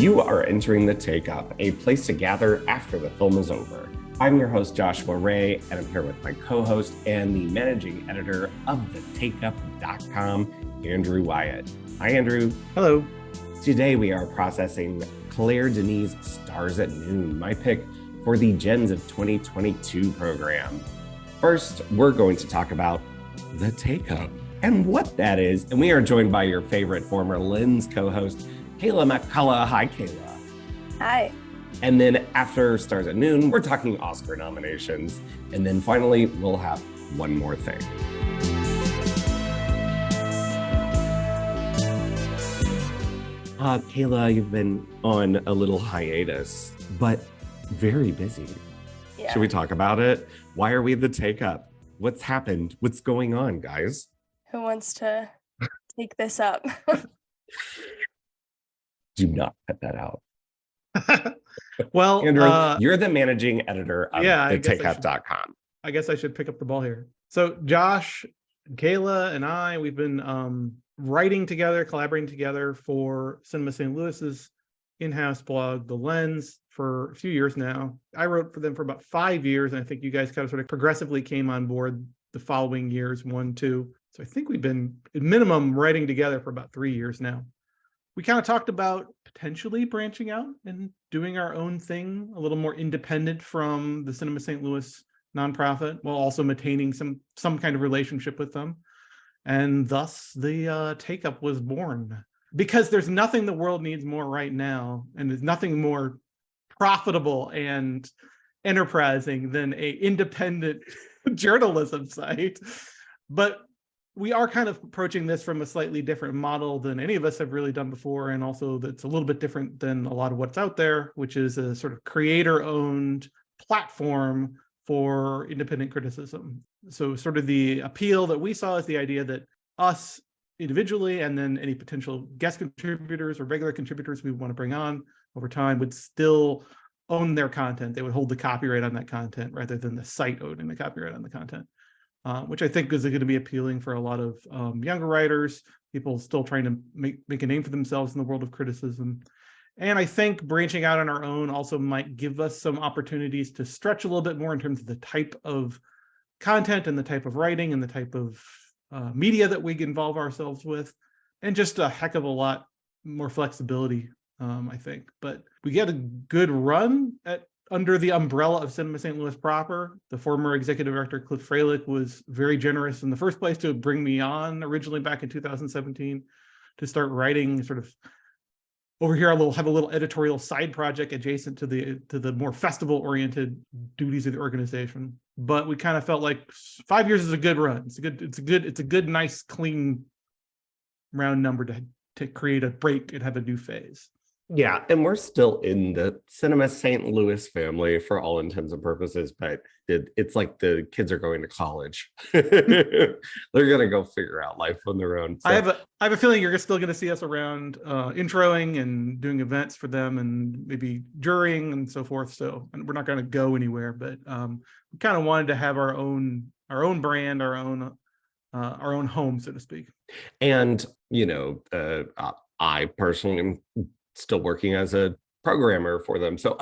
You are entering The Take Up, a place to gather after the film is over. I'm your host, Joshua Ray, and I'm here with my co-host and the managing editor of thetakeup.com, Andrew Wyatt. Hi, Andrew. Hello. Today we are processing Claire Denis' Stars at Noon, my pick for the Gens of 2022 program. First, we're going to talk about The Take Up and what that is. And we are joined by your favorite former Lens co-host, Kayla McCullough. Hi, Kayla. Hi. And then after Stars at Noon, we're talking Oscar nominations. And then finally, we'll have one more thing. Kayla, you've been on a little hiatus, but very busy. Yeah. Should we talk about it? Why are we The Take Up? What's happened? What's going on, guys? Who wants to take this up? Do not cut that out. Well, Andrew, you're the managing editor of thetakeup.com. I guess I should pick up the ball here. So Josh, and Kayla, and I, we've been writing together, collaborating together for Cinema St. Louis's in-house blog, The Lens, for a few years now. I wrote for them for about 5 years, and I think you guys kind of sort of progressively came on board the following years, 1, 2. So I think we've been, at minimum, writing together for about 3 years now. We kind of talked about potentially branching out and doing our own thing, a little more independent from the Cinema St. Louis nonprofit, while also maintaining some kind of relationship with them. And thus the Take Up was born. Because there's nothing the world needs more right now, and there's nothing more profitable and enterprising than a independent journalism site. But we are kind of approaching this from a slightly different model than any of us have really done before, and also that's a little bit different than a lot of what's out there, which is a sort of creator-owned platform for independent criticism. So sort of the appeal that we saw is the idea that us individually, and then any potential guest contributors or regular contributors we want to bring on over time, would still own their content. They would hold the copyright on that content rather than the site owning the copyright on the content. Which I think is going to be appealing for a lot of younger writers, people still trying to make a name for themselves in the world of criticism. And I think branching out on our own also might give us some opportunities to stretch a little bit more in terms of the type of content and the type of writing and the type of media that we involve ourselves with, and just a heck of a lot more flexibility, I think. But we get a good run under the umbrella of Cinema St. Louis proper. The former executive director, Cliff Freilich, was very generous in the first place to bring me on originally back in 2017 to start writing sort of over here. Have a little editorial side project adjacent to the more festival-oriented duties of the organization. But we kind of felt like 5 years is a good run. It's a good, nice, clean, round number to create a break and have a new phase. Yeah, and we're still in the Cinema St. Louis family for all intents and purposes, but it's like the kids are going to college. They're gonna go figure out life on their own. So. I have a feeling you're still gonna see us around introing and doing events for them and maybe jurying and so forth. So we're not gonna go anywhere, but we kind of wanted to have our own brand, our own home, so to speak. And I personally am still working as a programmer for them, so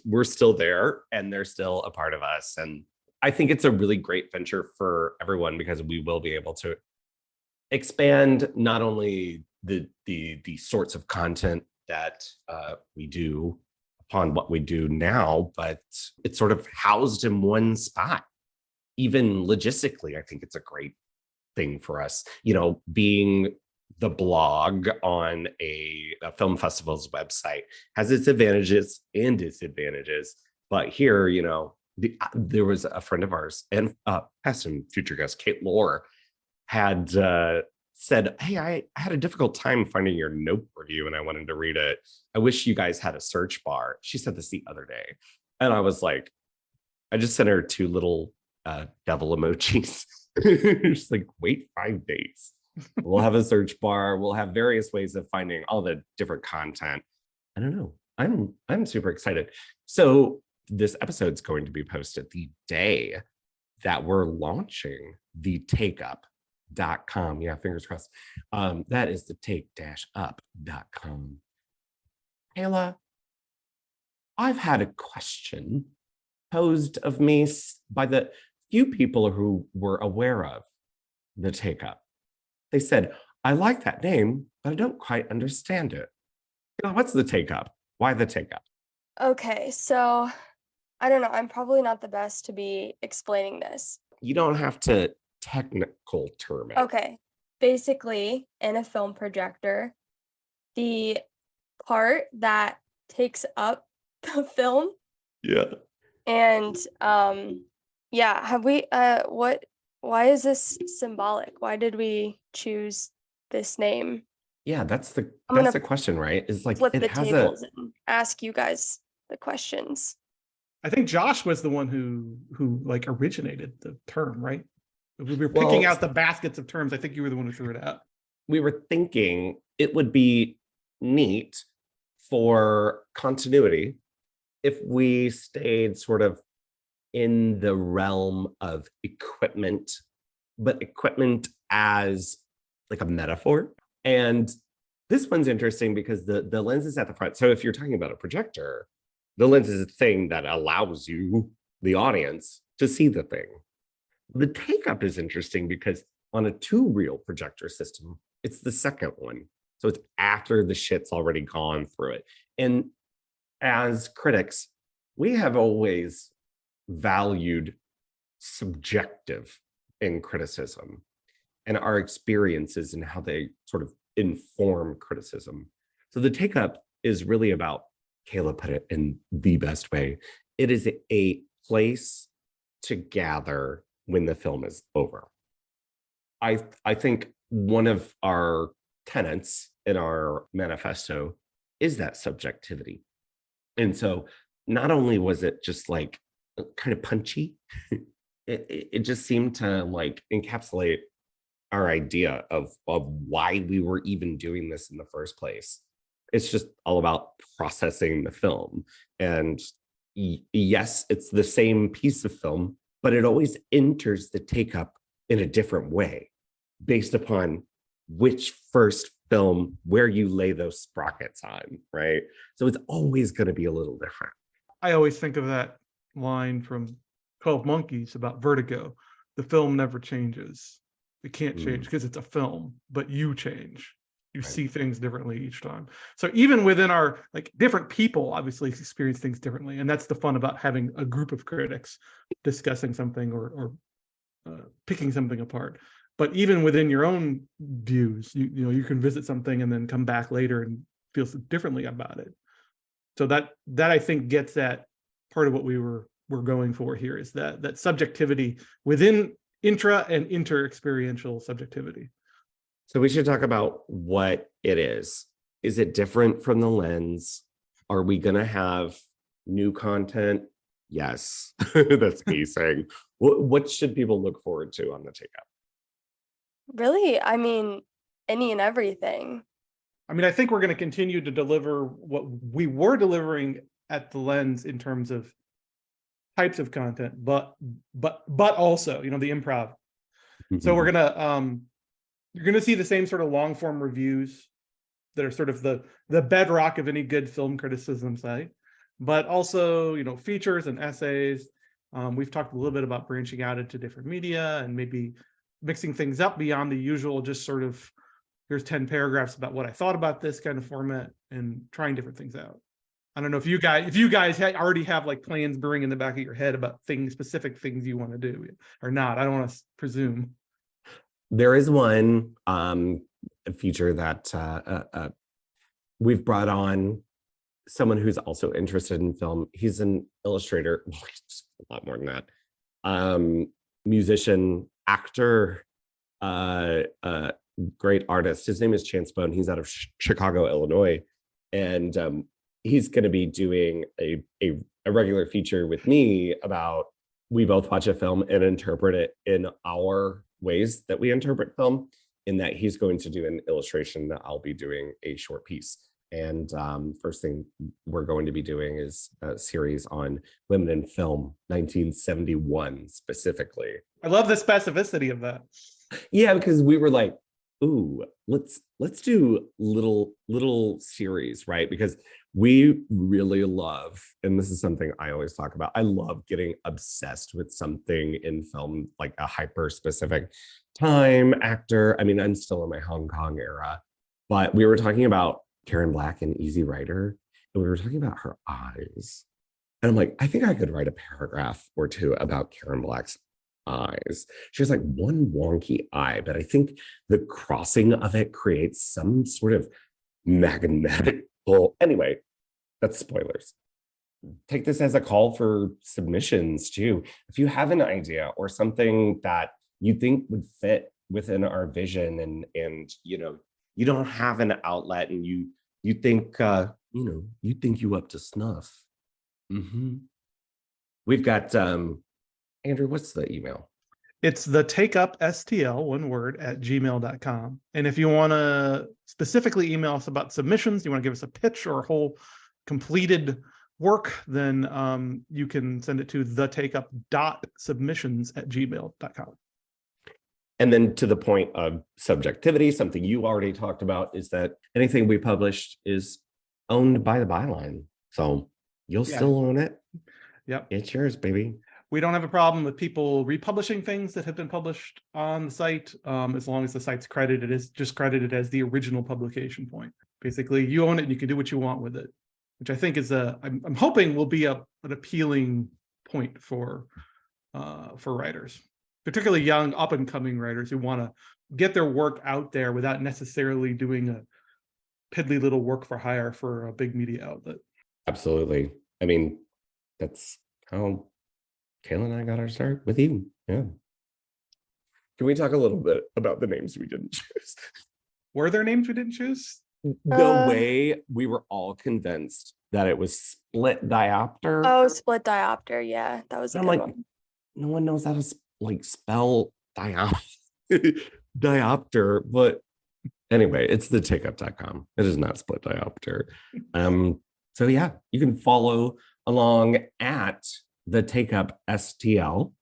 we're still there, and they're still a part of us. And I think it's a really great venture for everyone, because we will be able to expand not only the sorts of content that we do upon what we do now, but it's sort of housed in one spot. Even logistically, I think it's a great thing for us, being the blog on a film festival's website has its advantages and disadvantages. But here, there was a friend of ours and past and future guest, Kate Lohr, had said, "Hey, I had a difficult time finding your Nope review and I wanted to read it. I wish you guys had a search bar." She said this the other day. And I was like, I just sent her 2 little devil emojis. Just like, wait 5 days. We'll have a search bar. We'll have various ways of finding all the different content. I don't know. I'm super excited. So this episode's going to be posted the day that we're launching the takeup.com. Yeah, fingers crossed. That is the take-up.com. Kayla, I've had a question posed of me by the few people who were aware of the Take Up. They said, I like that name, but I don't quite understand it. What's the Take Up? Why the Take Up? Okay, so I don't know. I'm probably not the best to be explaining this. You don't have to technical term it. Okay, basically, in a film projector, the part that takes up the film Yeah. and yeah, have we why is this symbolic? Why did we choose this name? Yeah, that's I'm gonna the question, right? It's like Flip it the has tables and ask you guys the questions. I think Josh was the one who like originated the term, right? We were picking out the baskets of terms. I think you were the one who threw it out. we were thinking it would be neat for continuity if we stayed sort of in the realm of equipment, but equipment as like a metaphor. And this one's interesting because the lens is at the front. So if you're talking about a projector, the lens is a thing that allows you, the audience, to see the thing. The Take Up is interesting because on a 2-reel projector system, it's the second one. So it's after the shit's already gone through it. And as critics, we have always valued subjective in criticism and our experiences and how they sort of inform criticism. So the Take Up is really about, Kayla put it in the best way, it is a place to gather when the film is over. I think one of our tenets in our manifesto is that subjectivity. And so not only was it just like kind of punchy, it just seemed to like encapsulate our idea of why we were even doing this in the first place. It's just all about processing the film. And yes, it's the same piece of film, but it always enters the Take Up in a different way based upon which first film, where you lay those sprockets on, right? So it's always going to be a little different. I always think of that line from 12 Monkeys about vertigo. The film never changes. It can't change because it's a film, but you change. You see things differently each time. So even within our, like, different people obviously experience things differently. And that's the fun about having a group of critics discussing something or picking something apart. But even within your own views, you know, you can visit something and then come back later and feel differently about it. So that I think gets at part of what we're going for here, is that subjectivity within intra and inter-experiential subjectivity. So we should talk about what it is. Is it different from the lens? Are we going to have new content? Yes, that's me saying. What should people look forward to on the Take Up? Really? I mean, any and everything. I mean, I think we're going to continue to deliver what we were delivering at the Lens in terms of types of content, but also, you know, the improv. So we're gonna you're gonna see the same sort of long form reviews that are sort of the bedrock of any good film criticism site, but also, you know, features and essays. We've talked a little bit about branching out into different media and maybe mixing things up beyond the usual, just sort of, here's 10 paragraphs about what I thought about this kind of format, and trying different things out. I don't know if you guys already have like plans brewing in the back of your head about specific things you want to do or not. I don't want to presume. There is one feature that we've brought on someone who's also interested in film. He's an illustrator, a lot more than that. Musician, actor, great artist. His name is Chance Bone. He's out of Chicago, Illinois, and he's going to be doing a regular feature with me about, we both watch a film and interpret it in our ways that we interpret film, in that he's going to do an illustration that I'll be doing a short piece. And first thing we're going to be doing is a series on women in film, 1971 specifically. I love the specificity of that. Yeah, because we were like, ooh, let's do little series, right? Because we really love, and this is something I always talk about. I love getting obsessed with something in film, like a hyper specific time, actor. I mean, I'm still in my Hong Kong era, but we were talking about Karen Black and Easy Rider, and we were talking about her eyes. And I'm like, I think I could write a paragraph or two about Karen Black's eyes. She has like one wonky eye, but I think the crossing of it creates some sort of magnetic pull. Anyway, that's spoilers. Take this as a call for submissions too. If you have an idea or something that you think would fit within our vision, and you don't have an outlet, and you think you think you up to snuff. We've got Andrew, what's the email? It's the take up STL, one word, at gmail.com. And if you want to specifically email us about submissions, you want to give us a pitch or a whole completed work, then you can send it to thetakeup.submissions@gmail.com. And then to the point of subjectivity, something you already talked about is that anything we published is owned by the byline. So you'll still own it. Yep. It's yours, baby. We don't have a problem with people republishing things that have been published on the site, as long as the site's credited as the original publication point. Basically, you own it and you can do what you want with it, which I think is I'm hoping will be an appealing point for writers, particularly young up and coming writers who want to get their work out there without necessarily doing a piddly little work for hire for a big media outlet. Absolutely. I mean, that's how Kayla and I got our start with you. Yeah. Can we talk a little bit about the names we didn't choose? Were there names we didn't choose? The way we were all convinced that it was split diopter. Oh, split diopter. Yeah, that was a I'm good like, one. no one knows how to spell diopter. But anyway, it's the takeup.com. It is not split diopter. So yeah, you can follow along at the Take Up STL.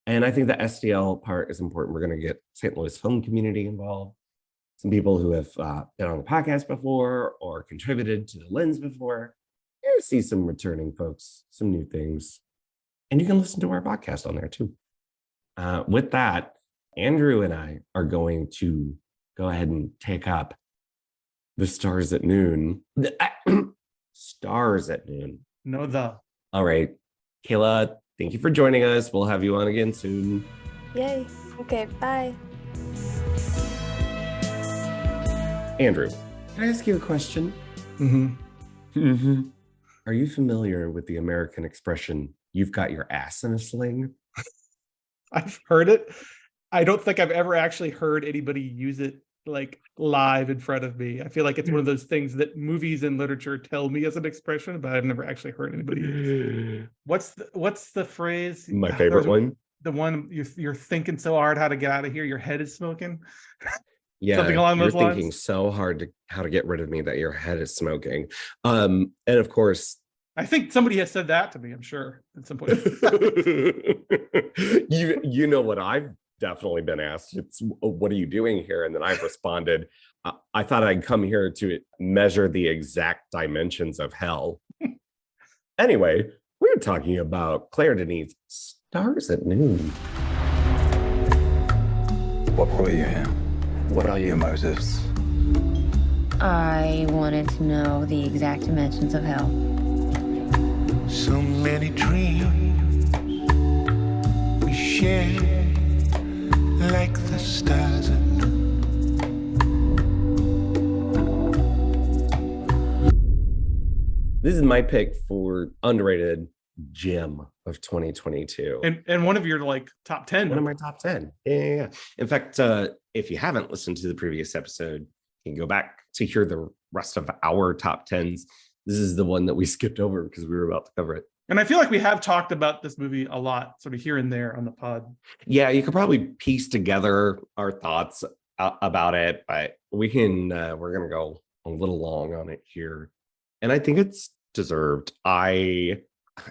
And I think the STL part is important. We're going to get St. Louis film community involved. Some people who have been on the podcast before or contributed to the lens before. You see some returning folks, some new things. And you can listen to our podcast on there too. With that, Andrew and I are going to go ahead and take up the Stars at Noon. Stars at Noon. No, the. All right. Kayla, thank you for joining us. We'll have you on again soon. Yay. Okay, bye. Andrew, can I ask you a question? Are you familiar with the American expression, you've got your ass in a sling? I've heard it. I don't think I've ever actually heard anybody use it like live in front of me. I feel like it's one of those things that movies and literature tell me as an expression, but I've never actually heard anybody use it. What's the phrase? My favorite one? The one you're thinking so hard how to get out of here, your head is smoking. Yeah, something along those you're lines. Thinking so hard how to get rid of me that your head is smoking. And of course, I think somebody has said that to me, I'm sure, at some point. you know what I've definitely been asked. It's, what are you doing here? And then I've responded, I thought I'd come here to measure the exact dimensions of hell. Anyway, we're talking about Claire Denis' Stars at Noon. What brought you here? What are your motives? I wanted to know the exact dimensions of hell. So many dreams we share, like the stars at noon. This is my pick for underrated gem of 2022. And one of your like top 10. One of my top 10. Yeah. In fact, if you haven't listened to the previous episode, you can go back to hear the rest of our top 10s. This is the one that we skipped over because we were about to cover it. And I feel like we have talked about this movie a lot, sort of here and there on the pod. Yeah, you could probably piece together our thoughts about it, but we're going to go a little long on it here. And I think it's deserved. I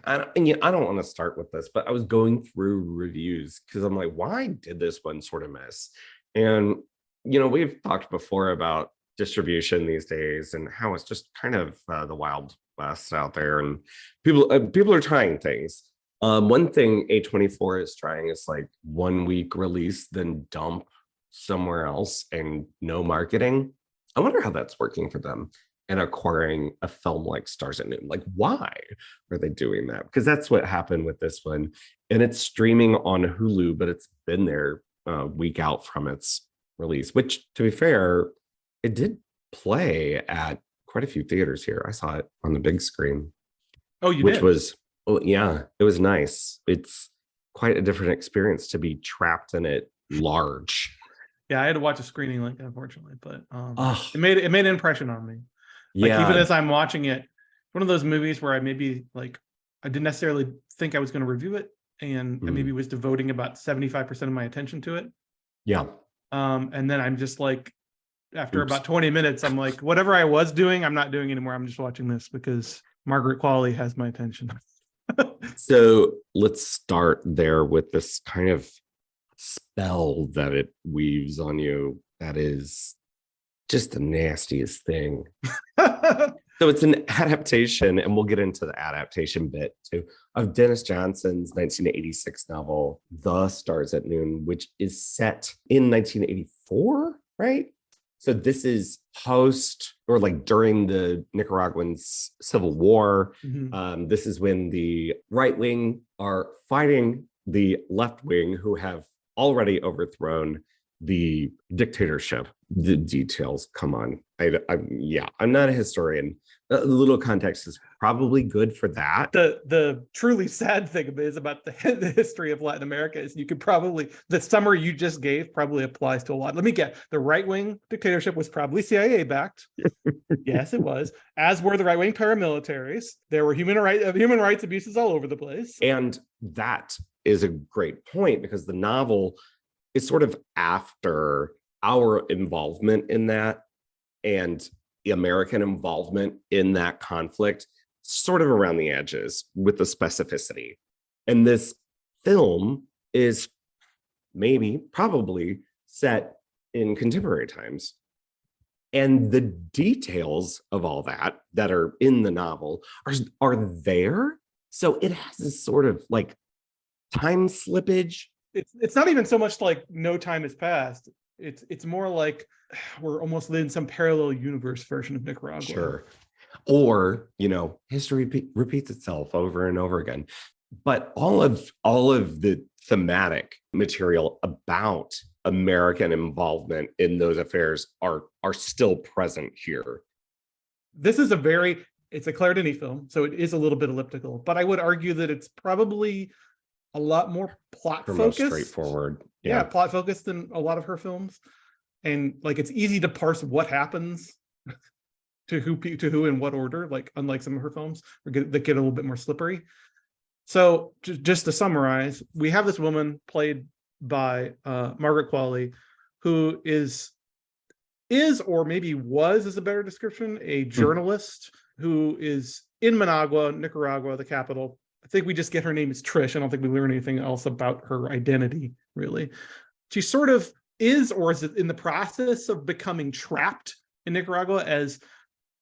don't want to start with this, but I was going through reviews because I'm like, why did this one sort of miss? And we've talked before about distribution these days and how it's just kind of the wild west out there, and people are trying things. One thing A24 is trying is like 1 week release, then dump somewhere else and no marketing. I wonder how that's working for them and acquiring a film like Stars at Noon. Like, why are they doing that? Because that's what happened with this one. And it's streaming on Hulu, but it's been there a week out from its release, which, to be fair, it did play at quite a few theaters here. I saw it on the big screen. Oh, you which did? was, oh yeah, it was nice. It's quite a different experience to be trapped in it large. Yeah, I had to watch a screening link, unfortunately, but Oh, it made an impression on me. Like, yeah. even as I'm watching it, one of those movies where I maybe like I didn't necessarily think I was going to review it, and I maybe was devoting about 75% of my attention to it. Yeah. And then I'm just like, after about 20 minutes, I'm like, whatever I was doing, I'm not doing anymore. I'm just watching this because Margaret Qualley has my attention. So let's start there with this kind of spell that it weaves on you. That is just the nastiest thing. So it's an adaptation, and we'll get into the adaptation bit too, of Dennis Johnson's 1986 novel, The Stars at Noon, which is set in 1984, right? So this is post or like during the Nicaraguan Civil War. This is when the right wing are fighting the left wing, who have already overthrown the dictatorship. The details, come on. I'm not a historian. A little context is probably good for that. The truly sad thing is about the history of Latin America is you could probably, the summary you just gave probably applies to a lot. Let me get, the right-wing dictatorship was probably CIA backed. Yes, it was. As were the right-wing paramilitaries. There were human rights abuses all over the place. And that is a great point, because the novel is sort of after our involvement in that and the American involvement in that conflict, sort of around the edges with the specificity. And this film is probably set in contemporary times. And the details of all that are in the novel are there. So it has this sort of like time slippage. It's not even so much like no time has passed. It's more like we're almost in some parallel universe version of Nicaragua. Sure. Or, history repeats itself over and over again. But all of the thematic material about American involvement in those affairs are still present here. This is it's a Claire Denis film, so it is a little bit elliptical, but I would argue that it's probably a lot more plot focused. Straightforward. Yeah, plot focused than a lot of her films. And like, it's easy to parse what happens to who in what order, like unlike some of her films that get a little bit more slippery. So just to summarize, we have this woman played by Margaret Qualley, who is or maybe was, is a better description, a journalist who is in Managua, Nicaragua, the capital. I think we just get her name is Trish. I don't think we learn anything else about her identity, really. She sort of is or is in the process of becoming trapped in Nicaragua as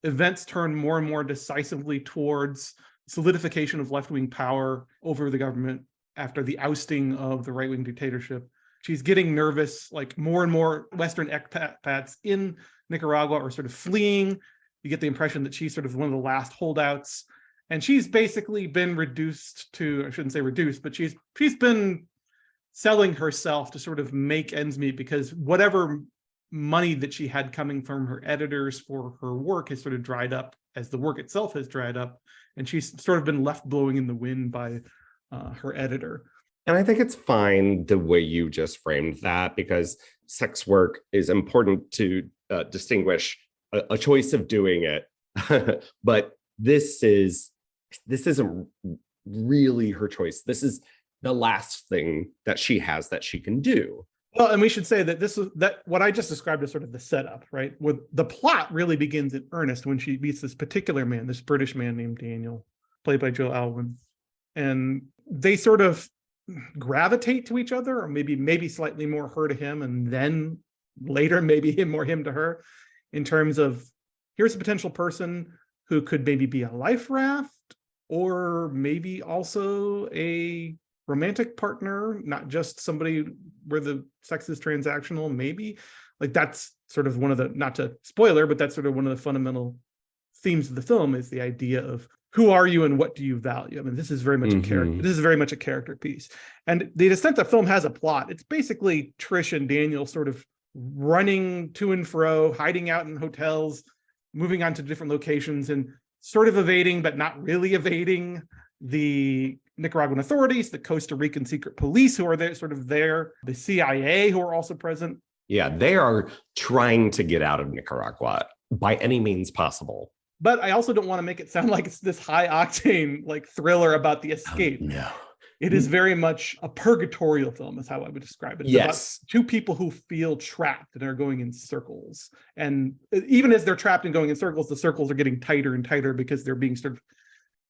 events turn more and more decisively towards solidification of left-wing power over the government after the ousting of the right-wing dictatorship. She's getting nervous, like more and more Western expats in Nicaragua are sort of fleeing. You get the impression that she's sort of one of the last holdouts. And she's basically been reduced to, I shouldn't say reduced, but she's been selling herself to sort of make ends meet, because whatever money that she had coming from her editors for her work has sort of dried up as the work itself has dried up. And she's sort of been left blowing in the wind by her editor. And I think it's fine the way you just framed that, because sex work is important to distinguish a choice of doing it. But this isn't really her choice. This is the last thing that she has that she can do. Well, and we should say that what I just described as sort of the setup, right? With the plot really begins in earnest when she meets this particular man, this British man named Daniel, played by Joe Alwyn. And they sort of gravitate to each other, or maybe slightly more her to him, and then later, maybe him to her, in terms of here's a potential person who could maybe be a life raft or maybe also a romantic partner, not just somebody where the sex is transactional, maybe. Like that's sort of one of the, not to spoiler, but that's sort of one of the fundamental themes of the film is the idea of who are you and what do you value? I mean, this is very much a character. This is very much a character piece. And the extent the film has a plot, it's basically Trish and Daniel sort of running to and fro, hiding out in hotels, moving on to different locations and sort of evading, but not really evading the Nicaraguan authorities, the Costa Rican secret police who are there, sort of there, the CIA who are also present. Yeah, they are trying to get out of Nicaragua by any means possible. But I also don't want to make it sound like it's this high octane like thriller about the escape. No. It is very much a purgatorial film, is how I would describe it. It's Yes. about two people who feel trapped and are going in circles. And even as they're trapped and going in circles, the circles are getting tighter and tighter because they're being sort of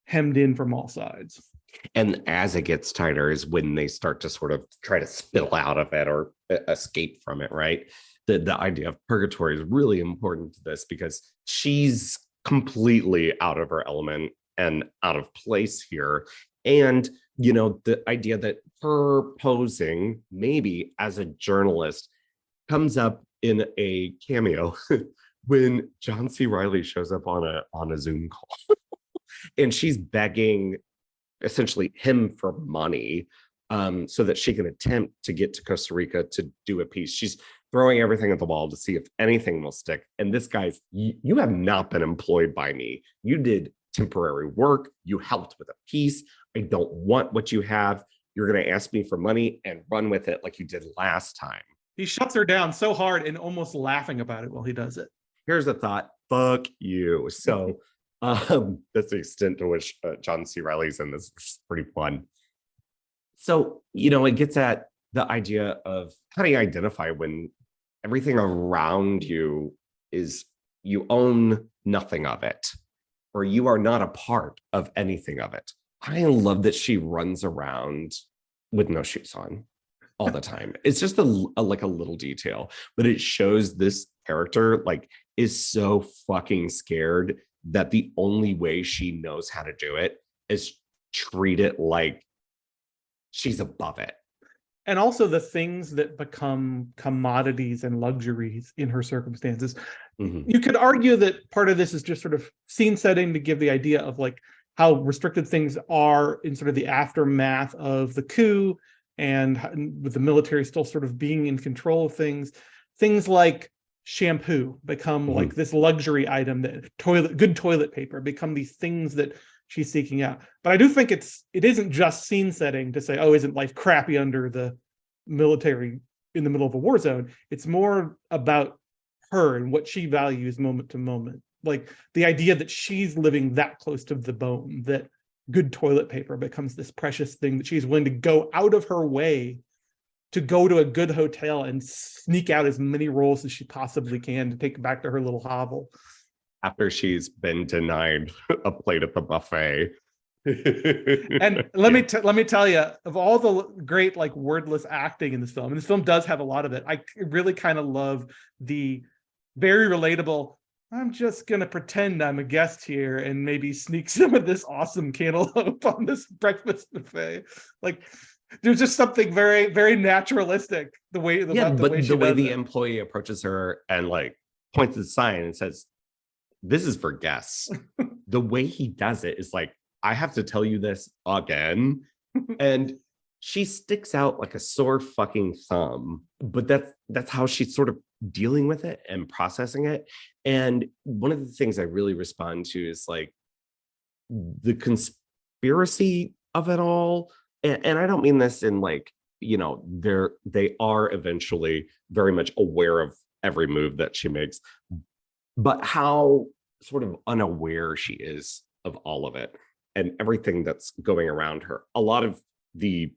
hemmed in from all sides. And as it gets tighter is when they start to sort of try to spill out of it or escape from it, right? The idea of purgatory is really important to this because she's completely out of her element and out of place here. And, you know, the idea that her posing maybe as a journalist comes up in a cameo when John C. Reilly shows up on a Zoom call and she's begging essentially him for money so that she can attempt to get to Costa Rica to do a piece. She's throwing everything at the wall to see if anything will stick. And this guy's, you have not been employed by me. You did temporary work. You helped with a piece. I don't want what you have. You're going to ask me for money and run with it like you did last time. He shuts her down so hard and almost laughing about it while he does it. Here's a thought. Fuck you. So that's the extent to which John C. Reilly's in this. It's pretty fun. So, you know, it gets at the idea of how do you identify when everything around you is you own nothing of it, or you are not a part of anything of it. I love that she runs around with no shoes on all the time. It's just like a little detail, but it shows this character like is so fucking scared that the only way she knows how to do it is treat it like she's above it. And also the things that become commodities and luxuries in her circumstances. Mhm. You could argue that part of this is just sort of scene setting to give the idea of like how restricted things are in sort of the aftermath of the coup and with the military still sort of being in control of things. Things like shampoo become like this luxury item, that good toilet paper become these things that she's seeking out. But I do think it isn't just scene setting to say, oh, isn't life crappy under the military in the middle of a war zone? It's more about her and what she values moment to moment. Like the idea that she's living that close to the bone, that good toilet paper becomes this precious thing that she's willing to go out of her way to go to a good hotel and sneak out as many rolls as she possibly can to take back to her little hovel. After she's been denied a plate at the buffet. And let me tell you, of all the great like wordless acting in this film, and this film does have a lot of it, I really kind of love the very relatable, I'm just going to pretend I'm a guest here and maybe sneak some of this awesome cantaloupe on this breakfast buffet. Like, there's just something very, very naturalistic the way the employee approaches her and like points at the sign and says, "This is for guests." The way he does it is like, I have to tell you this again. And she sticks out like a sore fucking thumb, but that's how she's sort of dealing with it and processing it. And one of the things I really respond to is like the conspiracy of it all. And I don't mean this in like, you know, they are eventually very much aware of every move that she makes, but how sort of unaware she is of all of it and everything that's going around her. A lot of the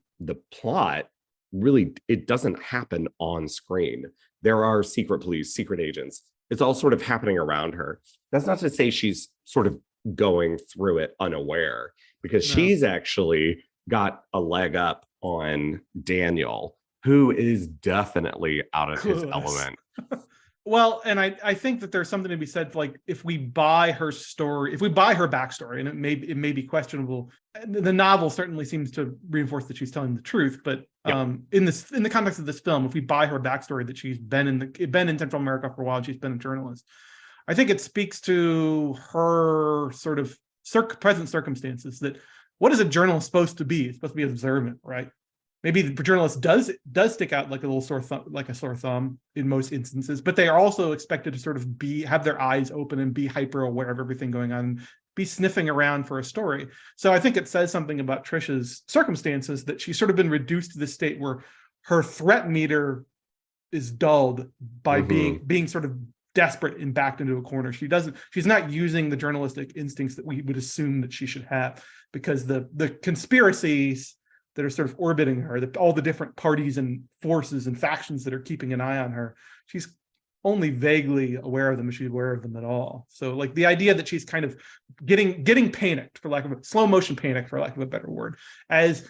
plot really, it doesn't happen on screen. There are secret police, secret agents. It's all sort of happening around her. That's not to say she's sort of going through it unaware, because she's actually got a leg up on Daniel, who is definitely out of his element. Well, and I think that there's something to be said, like, if we buy her story, if we buy her backstory, and it may be questionable. The novel certainly seems to reinforce that she's telling the truth, but in the context of this film, if we buy her backstory that she's been in Central America for a while, she's been a journalist, I think it speaks to her sort of present circumstances. That what is a journalist supposed to be? It's supposed to be observant, right? Maybe the journalist does stick out like a sore thumb in most instances, but they are also expected to sort of have their eyes open and be hyper aware of everything going on, be sniffing around for a story. So I think it says something about Trisha's circumstances, that she's sort of been reduced to this state where her threat meter is dulled by being sort of desperate and backed into a corner. She's not using the journalistic instincts that we would assume that she should have, because the conspiracies that are sort of orbiting her, all the different parties and forces and factions that are keeping an eye on her, she's only vaguely aware of them, if she's aware of them at all. So like the idea that she's kind of getting panicked, for lack of a slow motion panic, for lack of a better word, as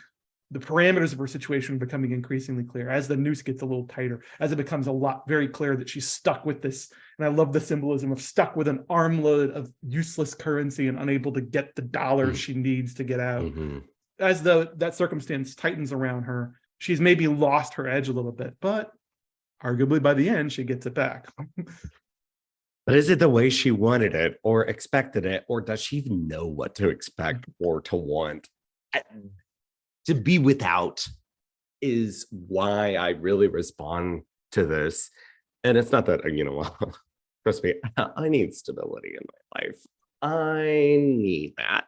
the parameters of her situation are becoming increasingly clear, as the noose gets a little tighter, as it becomes very clear that she's stuck with this. And I love the symbolism of stuck with an armload of useless currency and unable to get the dollars she needs to get out. As that circumstance tightens around her, she's maybe lost her edge a little bit, but arguably by the end, she gets it back. But is it the way she wanted it or expected it, or does she even know what to expect or to want? To be without is why I really respond to this. And it's not that, trust me, I need stability in my life. I need that.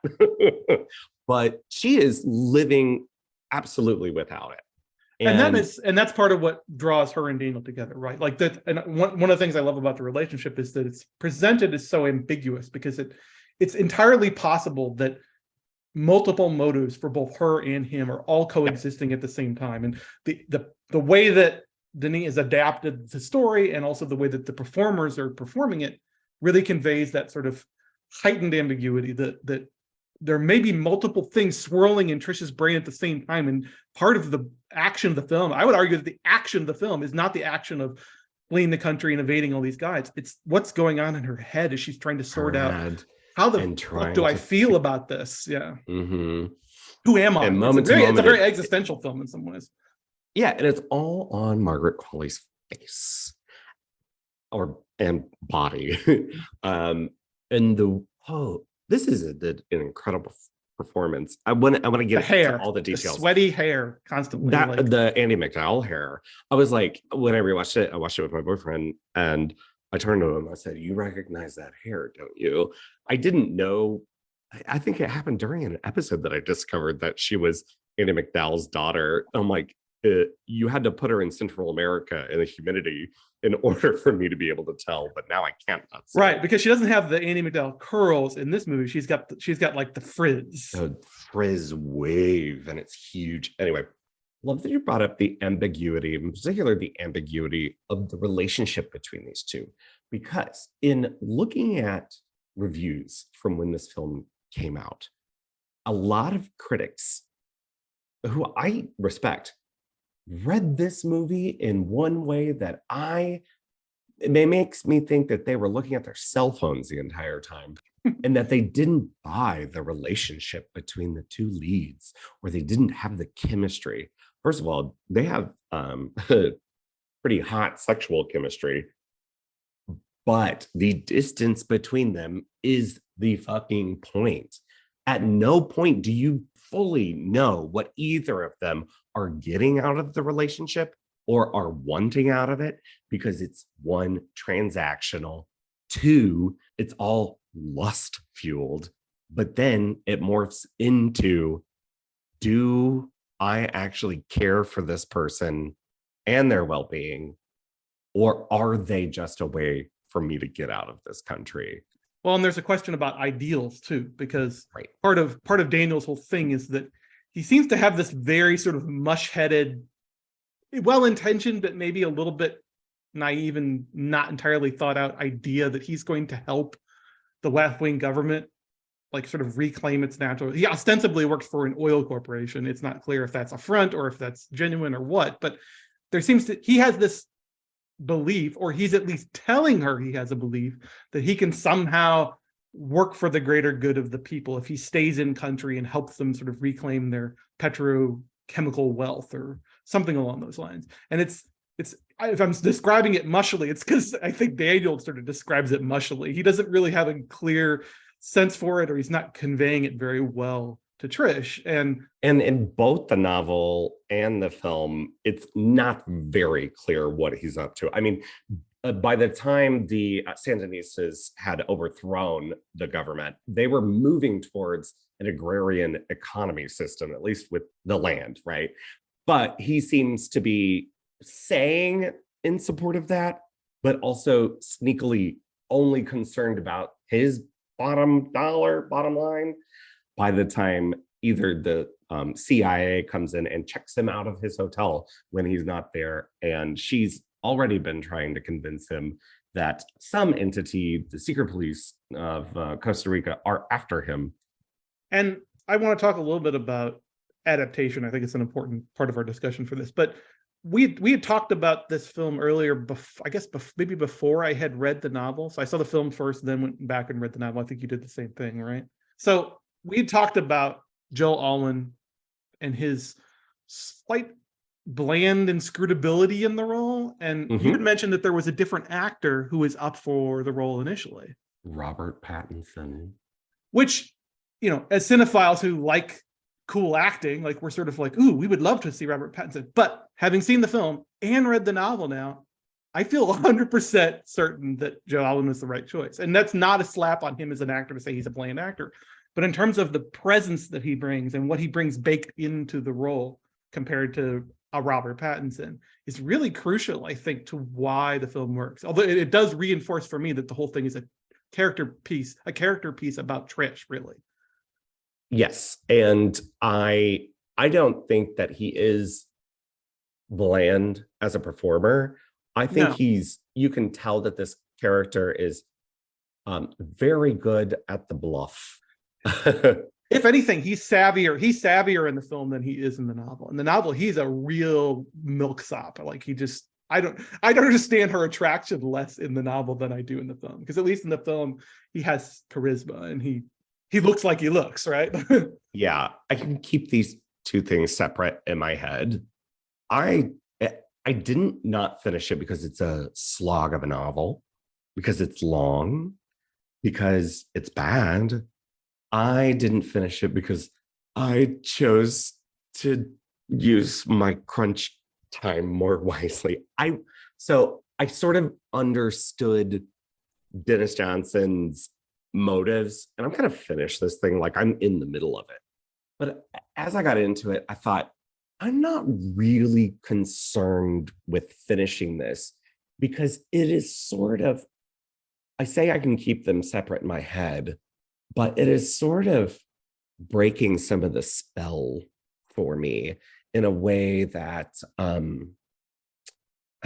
But she is living absolutely without it. And that's part of what draws her and Daniel together, right? Like that. And one of the things I love about the relationship is that it's presented as so ambiguous, because it's entirely possible that multiple motives for both her and him are all coexisting at the same time. And the way that Denis has adapted the story, and also the way that the performers are performing it, really conveys that sort of heightened ambiguity, that there may be multiple things swirling in Trisha's brain at the same time. And part of the action of the film, I would argue that the action of the film is not the action of fleeing the country and evading all these guys. It's what's going on in her head as she's trying to sort out, how the fuck do I feel about this? Yeah. Who am I? And it's a very existential film in some ways. Yeah, and it's all on Margaret Qualley's face and body. This is an incredible performance. I want to get into all the details. The sweaty hair constantly. The Andie MacDowell hair. I was like, when I rewatched it, I watched it with my boyfriend, and I turned to him. I said, "You recognize that hair, don't you?" I didn't know. I think it happened during an episode that I discovered that she was Andie MacDowell's daughter. I'm like, you had to put her in Central America in the humidity in order for me to be able to tell, but now I can't. Right, because she doesn't have the Andie MacDowell curls in this movie. She's got like the frizz. The frizz wave, and it's huge. Anyway, love that you brought up the ambiguity, in particular the ambiguity of the relationship between these two, because in looking at reviews from when this film came out, a lot of critics who I respect read this movie in one way that it makes me think that they were looking at their cell phones the entire time and that they didn't buy the relationship between the two leads, or they didn't have the chemistry. First of all, they have pretty hot sexual chemistry, but the distance between them is the fucking point. At no point do you fully know what either of them are getting out of the relationship or are wanting out of it, because it's one, transactional, two, it's all lust fueled, but then it morphs into, do I actually care for this person and their well-being, or are they just a way for me to get out of this country? Well, and there's a question about ideals too, because right. part of Daniel's whole thing is that he seems to have this very sort of mush-headed, well-intentioned, but maybe a little bit naive and not entirely thought out idea that he's going to help the left-wing government like sort of reclaim its natural. He ostensibly works for an oil corporation. It's not clear if that's a front or if that's genuine or what, but he has this belief, or he's at least telling her he has a belief that he can somehow work for the greater good of the people if he stays in country and helps them sort of reclaim their petrochemical wealth or something along those lines. And it's if I'm describing it mushily, it's because I think Daniel sort of describes it mushily. He doesn't really have a clear sense for it, or he's not conveying it very well to Trish. And in both the novel and the film, it's not very clear what he's up to. I mean, by the time the Sandinistas had overthrown the government, they were moving towards an agrarian economy system, at least with the land, right? But he seems to be saying in support of that, but also sneakily only concerned about his bottom line. By the time either the CIA comes in and checks him out of his hotel when he's not there, and she's already been trying to convince him that some entity, the secret police of Costa Rica, are after him. And I want to talk a little bit about adaptation. I think it's an important part of our discussion for this. But we had talked about this film earlier, maybe before I had read the novel. So I saw the film first, then went back and read the novel. I think you did the same thing, right? So we talked about Joel Alwyn and his slight bland inscrutability in the role. And you had mentioned that there was a different actor who was up for the role initially. Robert Pattinson. Which, you know, as cinephiles who like cool acting, like we're sort of like, ooh, we would love to see Robert Pattinson. But having seen the film and read the novel now, I feel 100% certain that Joel Alwyn was the right choice. And that's not a slap on him as an actor to say he's a bland actor. But in terms of the presence that he brings and what he brings baked into the role compared to a Robert Pattinson is really crucial, I think, to why the film works. Although it does reinforce for me that the whole thing is a character piece about Trish, really. Yes. And I don't think that he is bland as a performer. I think you can tell that this character is very good at the bluff. If anything, he's savvier in the film than he is in the novel. In the novel, he's a real milksop. Like I don't understand her attraction less in the novel than I do in the film. Because at least in the film, he has charisma and he looks like he looks, right? Yeah, I can keep these two things separate in my head. I didn't not finish it because it's a slog of a novel, because it's long, because it's bad. I didn't finish it because I chose to use my crunch time more wisely. I sort of understood Dennis Johnson's motives, and I'm going to finish this thing like I'm in the middle of it. But as I got into it, I thought, I'm not really concerned with finishing this because it is sort of, I say I can keep them separate in my head, but it is sort of breaking some of the spell for me in a way that I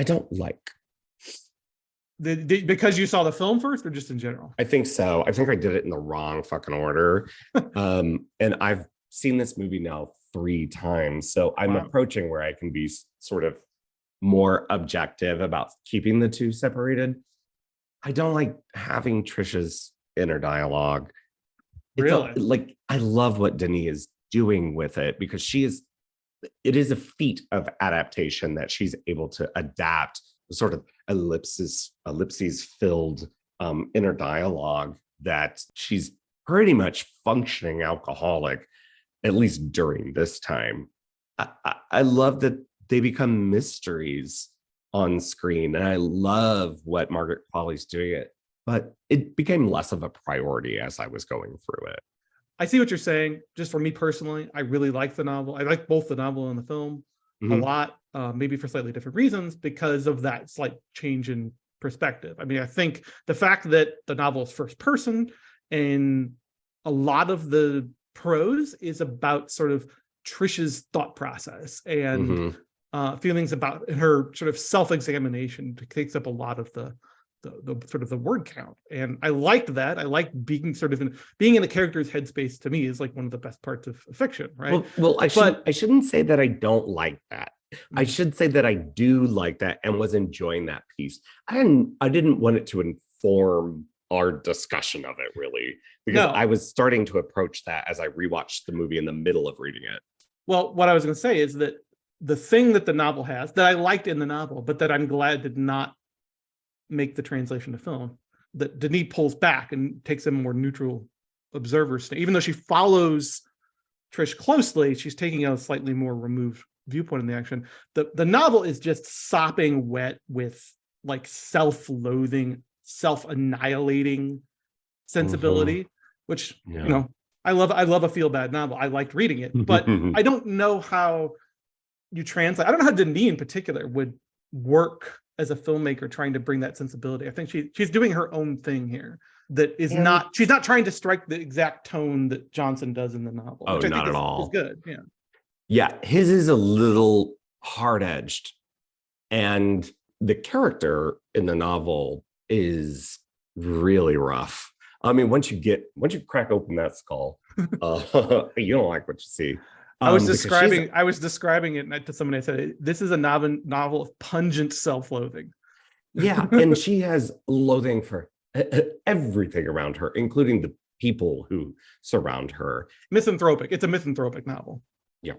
don't like. Because you saw the film first, or just in general? I think so. I think I did it in the wrong fucking order. And I've seen this movie now 3 times. So I'm approaching where I can be sort of more objective about keeping the two separated. I don't like having Trisha's inner dialogue. Really? I love what Denis is doing with it because it is a feat of adaptation that she's able to adapt the sort of ellipses filled inner dialogue that she's pretty much functioning alcoholic, at least during this time. I love that they become mysteries on screen, and I love what Margaret Qualley's doing it, but it became less of a priority as I was going through it. I see what you're saying. Just for me personally, I really like the novel. I like both the novel and the film a lot, maybe for slightly different reasons because of that slight change in perspective. I mean, I think the fact that the novel is first person and a lot of the prose is about sort of Trish's thought process and feelings about her sort of self-examination takes up a lot of the sort of the word count. And I liked that. I like being in a character's headspace. To me is like one of the best parts of fiction, right? Well, I shouldn't say that I don't like that. I should say that I do like that and was enjoying that piece. I didn't want it to inform our discussion of it really, because No. I was starting to approach that as I rewatched the movie in the middle of reading it. Well, what I was going to say is that the thing that the novel has that I liked in the novel, but that I'm glad did not make the translation to film, that Denis pulls back and takes a more neutral observer stand. Even though she follows Trish closely, she's taking a slightly more removed viewpoint in the action. The novel is just sopping wet with like self-loathing, self-annihilating sensibility, which Yeah. you know, I love a feel-bad novel. I liked reading it, but I don't know how you translate. I don't know how Denis in particular would work as a filmmaker trying to bring that sensibility. I think she's doing her own thing here. That is not, she's not trying to strike the exact tone that Johnson does in the novel. Oh, which I not think at is all. good. Yeah. Yeah, his is a little hard-edged, and the character in the novel is really rough. I mean, once you crack open that skull, you don't like what you see. I was Because describing it to somebody. I said, this is a novel of pungent self-loathing. yeah, and she has loathing for everything around her, including the people who surround her. Misanthropic. It's a misanthropic novel. Yeah,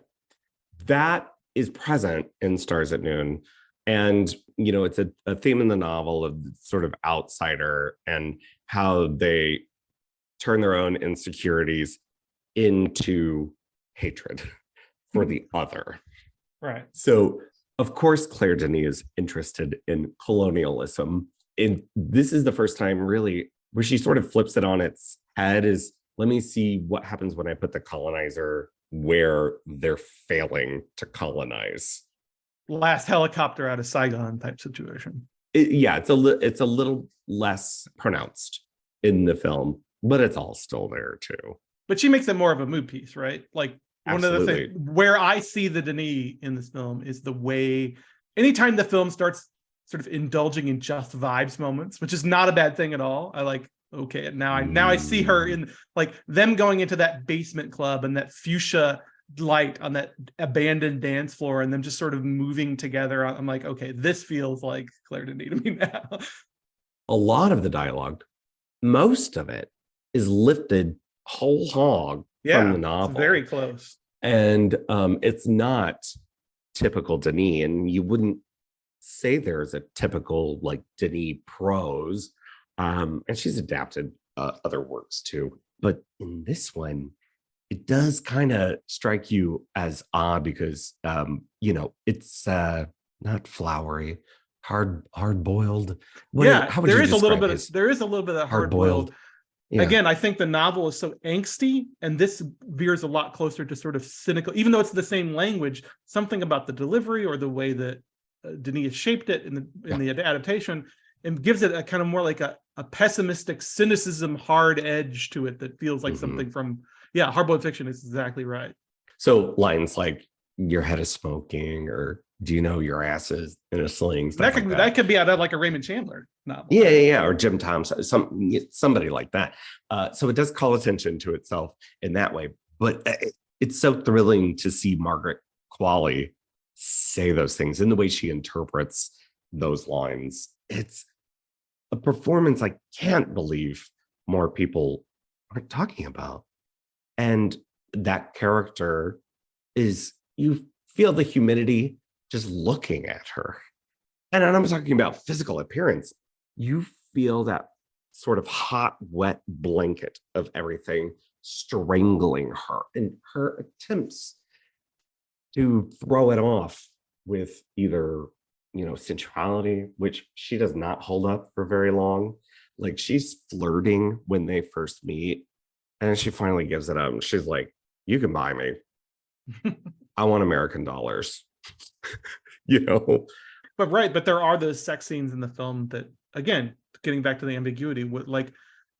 that is present in Stars at Noon. And, you know, it's a theme in the novel of sort of outsider and how they turn their own insecurities into hatred for the other. Right. So, of course, Claire Denis is interested in colonialism. And this is the first time really where she sort of flips it on its head is, let me see what happens when I put the colonizer where they're failing to colonize. Last helicopter out of Saigon type situation. It's a little less pronounced in the film, but it's all still there too. But she makes it more of a mood piece, right? Like one of the Absolutely. things where I see the Denis in this film is the way anytime the film starts sort of indulging in just vibes moments, which is not a bad thing at all. I like, okay, now I see her in like them going into that basement club and that fuchsia light on that abandoned dance floor and them just sort of moving together. I'm like, okay, this feels like Claire Denis to me now. A lot of the dialogue, most of it is lifted whole hog from the novel. It's very close. And it's not typical Denis, and you wouldn't say there's a typical like Denis prose. And she's adapted other works too. But in this one, it does kind of strike you as odd because you know, it's not flowery, hard boiled. There is a little bit of hard boiled. Yeah. Again, I think the novel is so angsty, and this veers a lot closer to sort of cynical, even though it's the same language, something about the delivery or the way that Denis shaped it in the adaptation, and gives it a kind of more like a pessimistic cynicism, hard edge to it that feels like something from, hard-boiled fiction is exactly right. So lines like your head is smoking, or do you know your ass is in a sling? That could be out of like a Raymond Chandler novel. Yeah, or Jim Thompson, somebody like that. So it does call attention to itself in that way. But it's so thrilling to see Margaret Qualley say those things in the way she interprets those lines. It's a performance I can't believe more people aren't talking about. And that character is, you feel the humidity just looking at her. And I'm talking about physical appearance. You feel that sort of hot, wet blanket of everything strangling her, and her attempts to throw it off with either, you know, sensuality, which she does not hold up for very long. Like, she's flirting when they first meet, and she finally gives it up. She's like, you can buy me. I want American dollars. You know? But there are those sex scenes in the film that, again, getting back to the ambiguity, like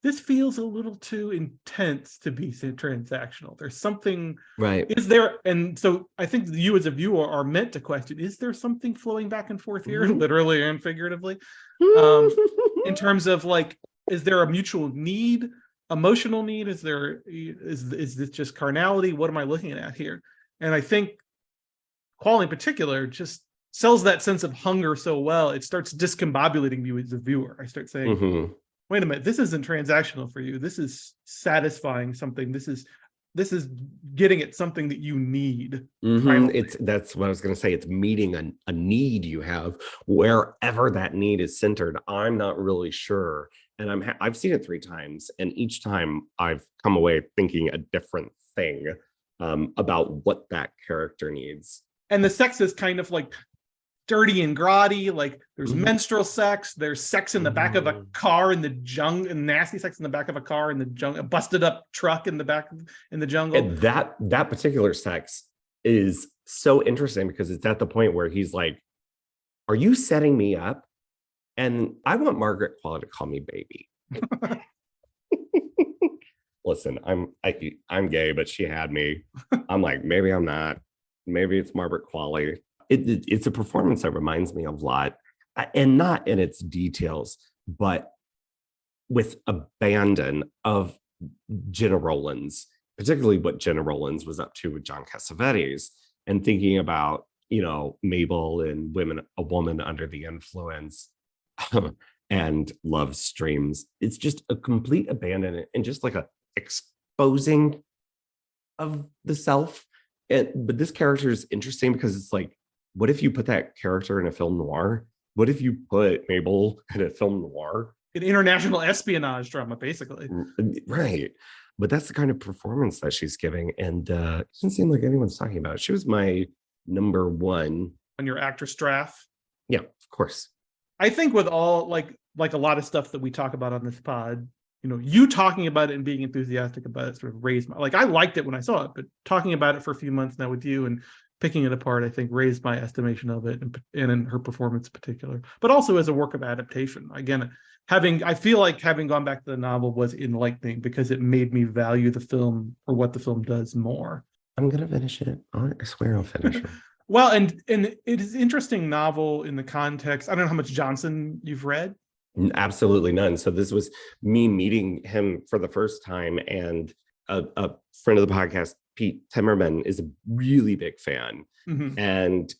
this feels a little too intense to be transactional. There's something, right? Is there? And so I think you as a viewer are meant to question: is there something flowing back and forth here, literally and figuratively, in terms of like, is there a mutual need, emotional need? Is this just carnality? What am I looking at here? And I think quality in particular just sells that sense of hunger so well. It starts discombobulating you as a viewer. I start saying, Mhm. wait a minute, this isn't transactional for you. This is satisfying something. This is getting at something that you need. Finally. That's what I was going to say. It's meeting a need you have wherever that need is centered. I'm not really sure, and I've seen it 3 times, and each time I've come away thinking a different thing about what that character needs. And the sex is kind of like dirty and grotty. Like there's Mhm. menstrual sex, there's sex in the back of a car in the jungle, and nasty sex in the back of a car in the jungle, a busted up truck in the back in the jungle. And that particular sex is so interesting because it's at the point where he's like, "Are you setting me up?" And I want Margaret Qualley to call me baby. Listen, I'm gay, but she had me. I'm like, maybe I'm not. Maybe it's Margaret Qualley. It's a performance that reminds me of a lot, and not in its details, but with abandon of Gena Rowlands, particularly what Gena Rowlands was up to with John Cassavetes, and thinking about, Mabel and a woman under the influence and love streams. It's just a complete abandon and just like a exposing of the self. But this character is interesting because it's like, what if you put that character in a film noir? What if you put Mabel in a film noir? An international espionage drama, basically. Right. But that's the kind of performance that she's giving. And it doesn't seem like anyone's talking about it. She was my number 1. On your actress draft. Yeah, of course. I think with all like a lot of stuff that we talk about on this pod, you talking about it and being enthusiastic about it sort of raised my, I liked it when I saw it, but talking about it for a few months now with you and picking it apart, I think raised my estimation of it, and in her performance in particular, but also as a work of adaptation. Again, I feel like having gone back to the novel was enlightening because it made me value the film for what the film does more. I'm going to finish it. I swear I'll finish it. Well, and it is an interesting novel in the context. I don't know how much Johnson you've read. Absolutely none. So this was me meeting him for the first time, and a friend of the podcast, Pete Timmerman, is a really big fan. Mm-hmm. And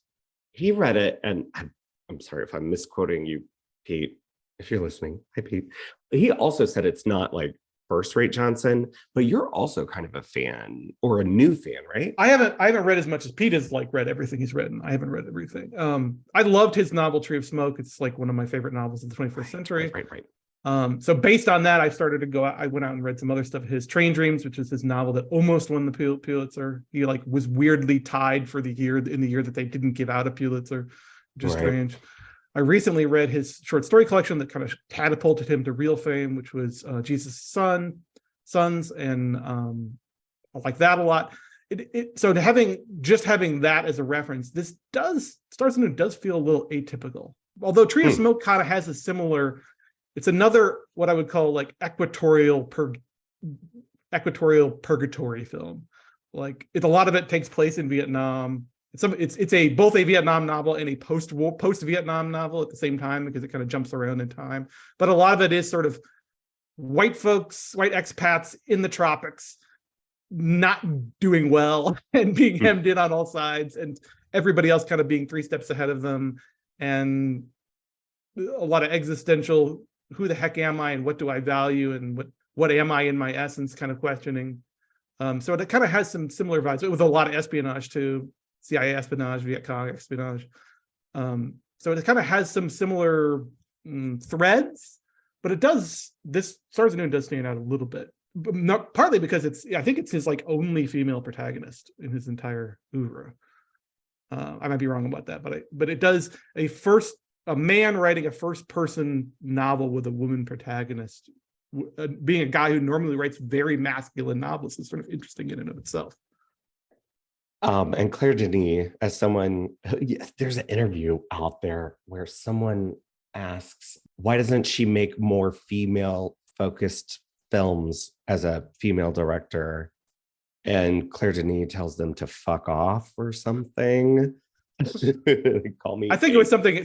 he read it, and I'm sorry if I'm misquoting you, Pete, if you're listening. Hi, Pete. He also said it's not like first-rate Johnson, but you're also kind of a fan, or a new fan, right? I haven't read as much as Pete has read everything he's written. I haven't read everything. I loved his novel Tree of Smoke. It's like one of my favorite novels of the 21st century. Right. So based on that, I went out and read some other stuff. His Train Dreams, which is his novel that almost won the Pulitzer. He was weirdly tied for the year that they didn't give out a Pulitzer, which is strange. I recently read his short story collection that kind of catapulted him to real fame, which was Jesus' Sons, and I like that a lot. So having that as a reference, this Stars Anew does feel a little atypical. Although Tree of Smoke kind of has a similar, it's another what I would call like equatorial purgatory film. Like a lot of it takes place in Vietnam. It's both a Vietnam novel and a post-Vietnam novel at the same time, because it kind of jumps around in time. But a lot of it is sort of white expats in the tropics, not doing well and being hemmed in on all sides, and everybody else kind of being 3 steps ahead of them, and a lot of existential, who the heck am I and what do I value and what am I in my essence kind of questioning. So it kind of has some similar vibes with a lot of espionage too. CIA espionage, Viet Cong espionage. So it kind of has some similar threads, but this Stars Anew does stand out a little bit. But not partly because I think it's his only female protagonist in his entire oeuvre. I might be wrong about that, but it does a man writing a first person novel with a woman protagonist, being a guy who normally writes very masculine novels, is sort of interesting in and of itself. And Claire Denis, as someone, there's an interview out there where someone asks, why doesn't she make more female-focused films as a female director? And Claire Denis tells them to fuck off or something. Call me. I think it was somebody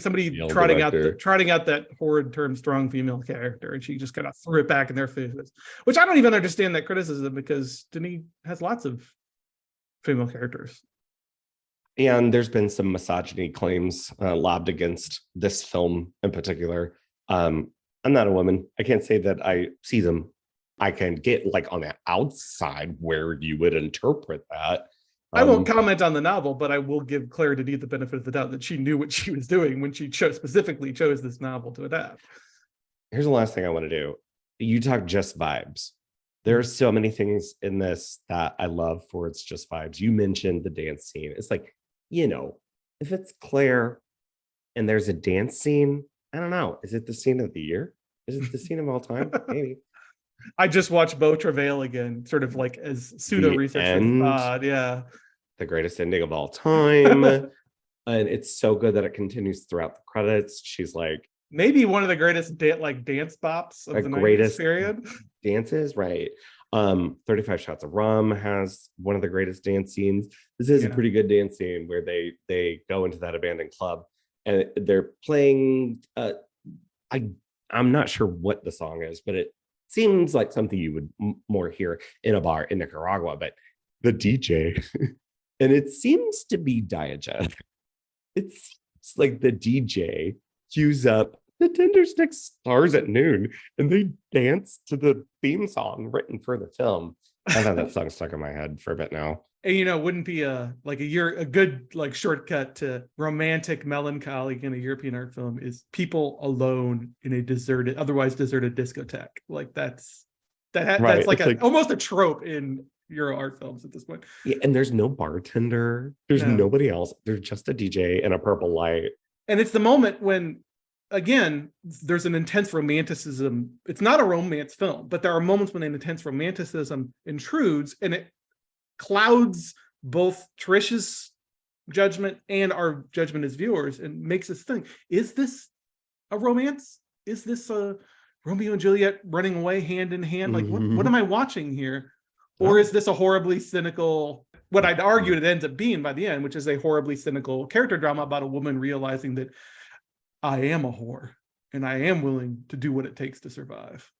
trotting out that horrid term, strong female character, and she just kind of threw it back in their faces. Which I don't even understand that criticism, because Denis has lots of female characters. And there's been some misogyny claims lobbed against this film in particular. I'm not a woman. I can't say that I see them. I can get like on the outside where you would interpret that. I won't comment on the novel, but I will give Claire Denis the benefit of the doubt that she knew what she was doing when she specifically chose this novel to adapt. Here's the last thing I want to do. You talk just vibes. There are so many things in this that I love for its just vibes. You mentioned the dance scene. It's like, if it's Claire and there's a dance scene, I don't know. Is it the scene of the year? Is it the scene of all time? Maybe. I just watched Beau Travail again, sort of like as pseudo research. Yeah. The greatest ending of all time. And it's so good that it continues throughout the credits. She's like, maybe one of the greatest dance bops of the greatest period. Dances, right. 35 Shots of Rum has one of the greatest dance scenes. This is a pretty good dance scene where they go into that abandoned club and they're playing I'm not sure what the song is, but it seems like something you would more hear in a bar in Nicaragua. But the DJ and it seems to be Diageo. It seems like the DJ cues up the Tender Stick Stars at Noon and they dance to the theme song written for the film. I've had that song stuck in my head for a bit now. And wouldn't be a good like shortcut to romantic melancholy in a European art film is people alone in a otherwise deserted discotheque. Like that's like almost a trope in Euro art films at this point. Yeah, and there's no bartender. There's nobody else. There's just a DJ and a purple light. And it's the moment when, again, there's an intense romanticism. It's not a romance film, but there are moments when an intense romanticism intrudes and it clouds both Trish's judgment and our judgment as viewers and makes us think, is this a romance? Is this a Romeo and Juliet running away hand in hand? Like, what am I watching here? Or is this a horribly cynical, what I'd argue it ends up being by the end, which is a horribly cynical character drama about a woman realizing that I am a whore and I am willing to do what it takes to survive.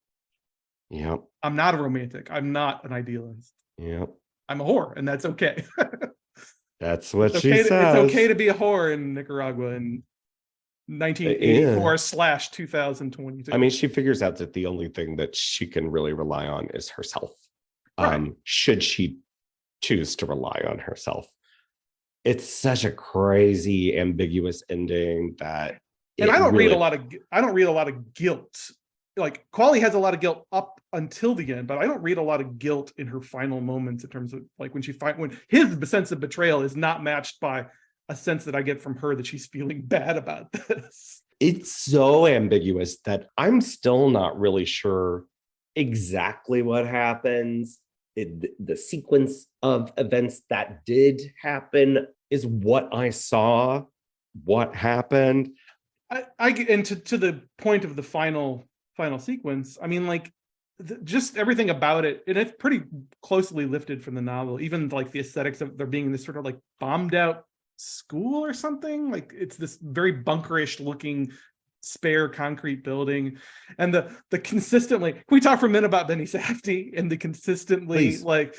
Yep. I'm not a romantic. I'm not an idealist. Yep. I'm a whore, and that's okay. That's what it's she okay says. It's okay to be a whore in Nicaragua in 1984/2022. I mean, she figures out that the only thing that she can really rely on is herself. Right. Should she choose to rely on herself. It's such a crazy, ambiguous ending that. And I don't read a lot of guilt. Like Qualley has a lot of guilt up until the end, but I don't read a lot of guilt in her final moments in terms of like when his sense of betrayal is not matched by a sense that I get from her that she's feeling bad about this. It's so ambiguous that I'm still not really sure exactly what happens. The sequence of events that did happen is what I saw, what happened. And to the point of the final sequence, I mean, like just everything about it, and it's pretty closely lifted from the novel, even like the aesthetics of there being this sort of like bombed out school or something. Like it's this very bunkerish looking spare concrete building, and the consistently, can we talk for a minute about Benny Safdie and the consistently Please. like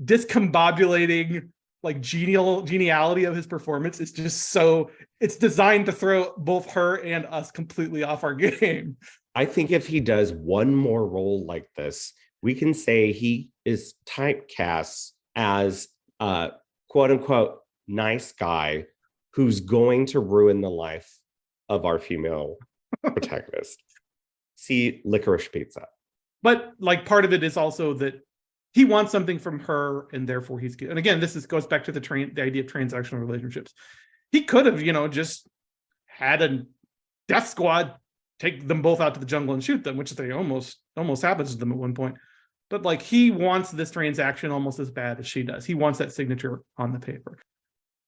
discombobulating like geniality of his performance is just so, it's designed to throw both her and us completely off our game. I think if he does one more role like this, we can say he is typecast as a quote unquote nice guy who's going to ruin the life of our female protagonist. See Licorice Pizza. But like part of it is also that he wants something from her, and therefore he's good. And again, goes back to the idea of transactional relationships. He could have, just had a death squad take them both out to the jungle and shoot them, which they almost happens to them at one point. But like he wants this transaction almost as bad as she does. He wants that signature on the paper.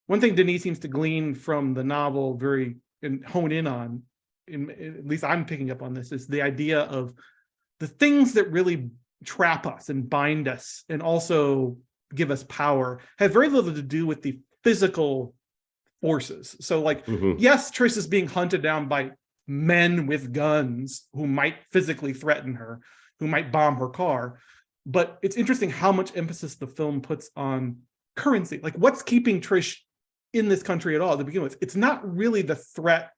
One thing Denis seems to glean from the novel and hone in on, at least I'm picking up on this, is the idea of the things that really trap us and bind us and also give us power have very little to do with the physical forces. So like, yes, Trish is being hunted down by men with guns who might physically threaten her, who might bomb her car. But it's interesting how much emphasis the film puts on currency. Like what's keeping Trish in this country at all to begin with. It's not really the threat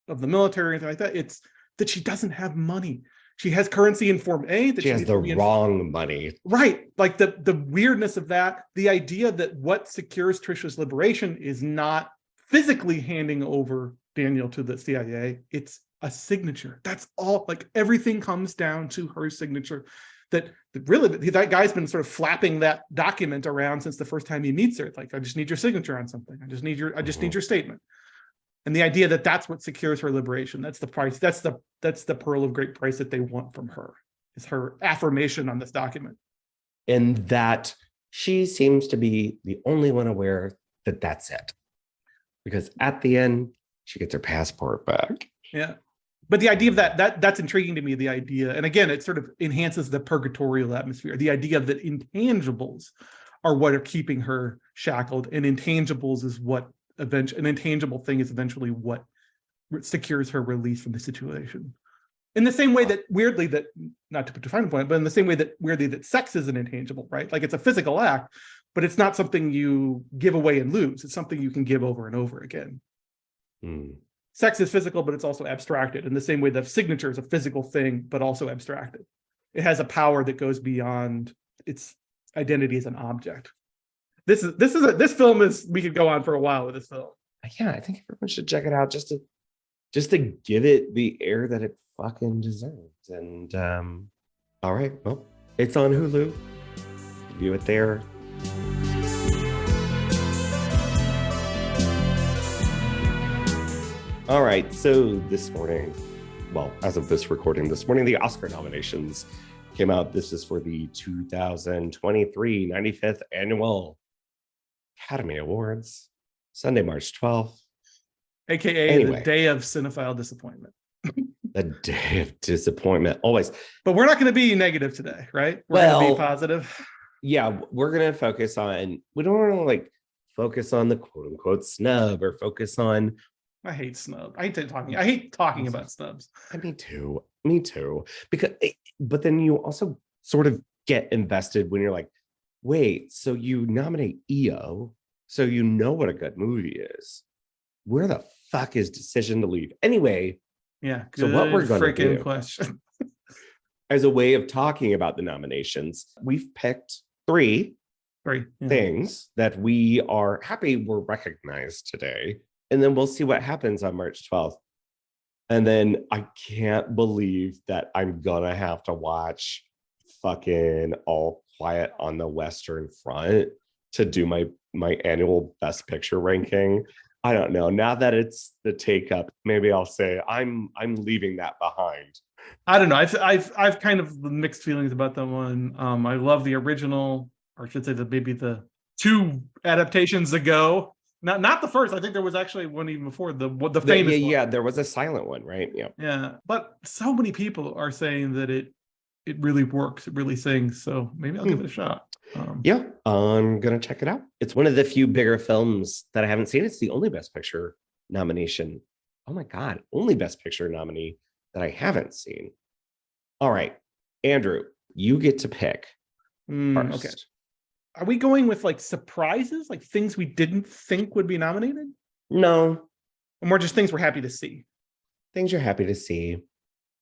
of the military or anything like that. It's that she doesn't have money. She has currency in Form A. That She has needs the to be wrong money. Right. Like the weirdness of that, the idea that what secures Trisha's liberation is not physically handing over Daniel to the CIA. It's a signature. That's all. Like everything comes down to her signature. That really, that guy's been sort of flapping that document around since the first time he meets her. It's like, I just need your signature on something. I just need your statement. And the idea that that's what secures her liberation. That's the price. That's the pearl of great price that they want from her, is her affirmation on this document. And that she seems to be the only one aware that that's it. Because at the end, she gets her passport back. Yeah. But the idea of that's intriguing to me, the idea. And again, it sort of enhances the purgatorial atmosphere. The idea that intangibles are what are keeping her shackled, and intangibles is what an intangible thing is eventually what secures her release from the situation. In the same way that weirdly, that not to put a fine point, but in the same way that weirdly that sex is an intangible, right? Like it's a physical act, but it's not something you give away and lose. It's something you can give over and over again. Sex is physical, but it's also abstracted in the same way that signature is a physical thing, but also abstracted. It has a power that goes beyond its identity as an object. This film is, we could go on for a while with this film. Yeah, I think everyone should check it out just to give it the air that it fucking deserves. And all right, well, it's on Hulu. View it there. All right, so this morning, well, as of this recording this morning, the Oscar nominations came out. This is for the 2023 95th Annual Academy Awards, Sunday, March 12th. AKA the day of cinephile disappointment. The day of disappointment, always. But we're not going to be negative today, right? We're going to be positive. Yeah, we're going to focus on, we don't want to like focus on the quote unquote snub or focus on. I hate snub. I hate talking about snubs. Me too. Because, but then you also sort of get invested when you're like, wait, so you nominate EO, so you know what a good movie is. Where the fuck is Decision to Leave? Anyway, yeah. So what we're going to do question. as a way of talking about the nominations, we've picked three things that we are happy were recognized today. And then we'll see what happens on March 12th. And then I can't believe that I'm gonna have to watch fucking All Quiet on the Western Front to do my annual Best Picture ranking. I don't know. Now that it's the take up, maybe I'll say I'm leaving that behind. I don't know. I've kind of mixed feelings about that one. I love the original, or I should say maybe the two adaptations ago. Not the first. I think there was actually one even before the famous one. Yeah, there was a silent one, right? Yeah. Yeah, but so many people are saying that it really works. It really sings. So maybe I'll give it a shot. Yeah, I'm gonna check it out. It's one of the few bigger films that I haven't seen. It's the only Best Picture nomination. Oh my God, only Best Picture nominee that I haven't seen. All right, Andrew, you get to pick first. Okay. Are we going with like surprises, like things we didn't think would be nominated? No. Or more just things we're happy to see? Things you're happy to see.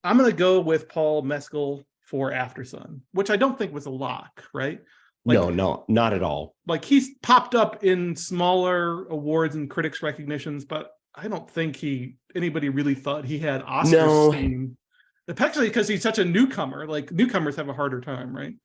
I'm going to go with Paul Mescal for Aftersun, which I don't think was a lock, right? Like, No, not at all. Like he's popped up in smaller awards and critics recognitions, but I don't think anybody really thought he had Oscar steam. Especially because he's such a newcomer. Like newcomers have a harder time, right?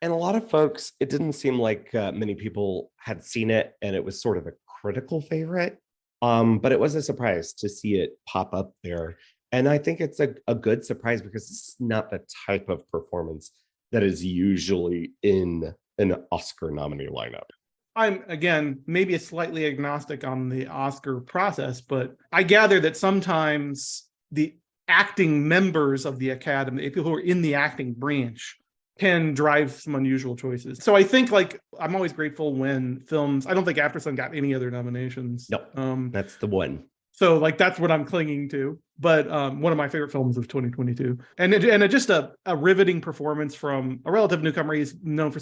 And a lot of folks, it didn't seem like many people had seen it, and it was sort of a critical favorite. But it was a surprise to see it pop up there. And I think it's a good surprise because this is not the type of performance that is usually in an Oscar nominee lineup. I'm, again, maybe a slightly agnostic on the Oscar process, but I gather that sometimes the acting members of the Academy, people who are in the acting branch, can drive some unusual choices. So I think like I'm always grateful when films, I don't think Aftersun got any other nominations. No, that's the one. So like that's what I'm clinging to. But one of my favorite films of 2022, and just a riveting performance from a relative newcomer. He's known for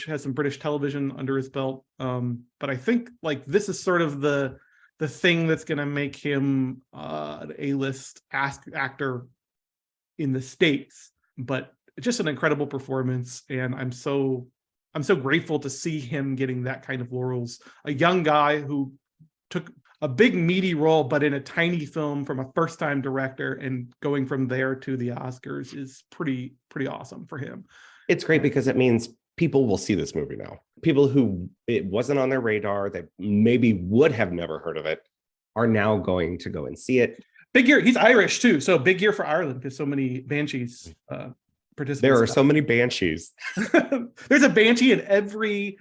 has some British television under his belt. But I think like this is sort of the thing that's going to make him an A-list actor in the States. But just an incredible performance, and I'm so grateful to see him getting that kind of laurels. A young guy who took a big meaty role, but in a tiny film from a first-time director, and going from there to the Oscars is pretty awesome for him. It's great because it means people will see this movie now. People who it wasn't on their radar, that maybe would have never heard of it, are now going to go and see it. Big year. He's Irish too, so big year for Ireland because so many Banshees participants. There are so many Banshees. There's a Banshee in every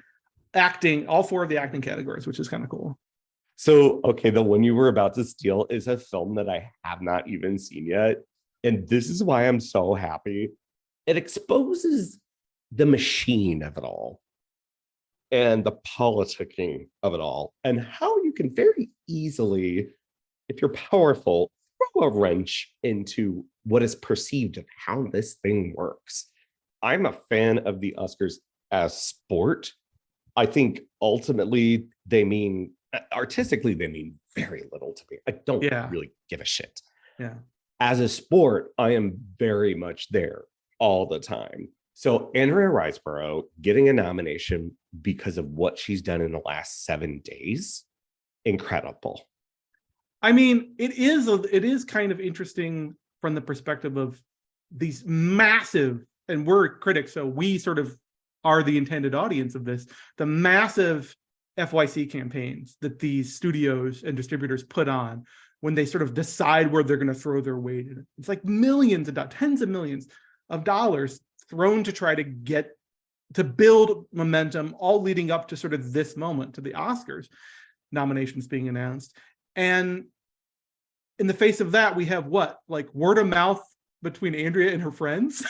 acting, all 4 of the acting categories, which is kind of cool. So, okay, the one you were about to steal is a film that I have not even seen yet. And this is why I'm so happy. It exposes the machine of it all and the politicking of it all, and how you can very easily, if you're powerful, throw a wrench into what is perceived of how this thing works. I'm a fan of the Oscars as sport. I think ultimately artistically, they mean very little to me. I don't really give a shit. Yeah. As a sport, I am very much there all the time. So Andrea Riseborough getting a nomination because of what she's done in the last 7 days, incredible. I mean, it is kind of interesting from the perspective of these massive, and we're critics, so we sort of are the intended audience of this, the massive FYC campaigns that these studios and distributors put on when they sort of decide where they're going to throw their weight in. It's like tens of millions of dollars thrown to try to build momentum, all leading up to sort of this moment, to the Oscars nominations being announced. And in the face of that, we have what? Like word of mouth between Andrea and her friends?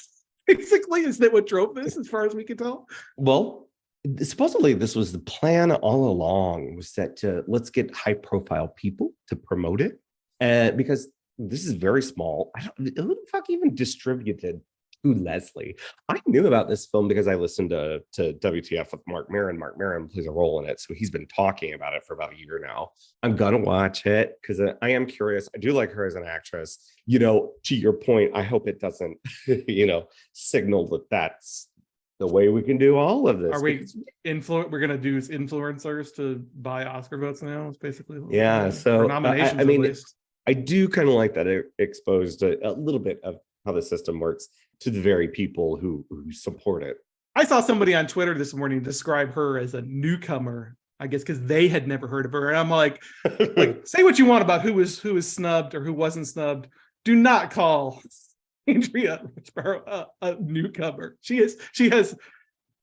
Basically, is that what drove this, as far as we can tell? Well, supposedly this was the plan all along, was that let's get high profile people to promote it. Because this is very small. Who the fuck even distributed to Leslie? I knew about this film because I listened to WTF with Mark Maron. Mark Maron plays a role in it, so he's been talking about it for about a year now. I'm gonna watch it because I am curious. I do like her as an actress. You know, to your point, I hope it doesn't, signal that that's the way we can do all of this. Are we we're gonna do influencers to buy Oscar votes now? It's basically so nominations. I mean, I do kind of like that it exposed a little bit of how the system works to the very people who support it. I saw somebody on Twitter this morning describe her as a newcomer, I guess, because they had never heard of her. And I'm like, say what you want about who was snubbed or who wasn't snubbed. Do not call Andrea Riseborough a newcomer. She has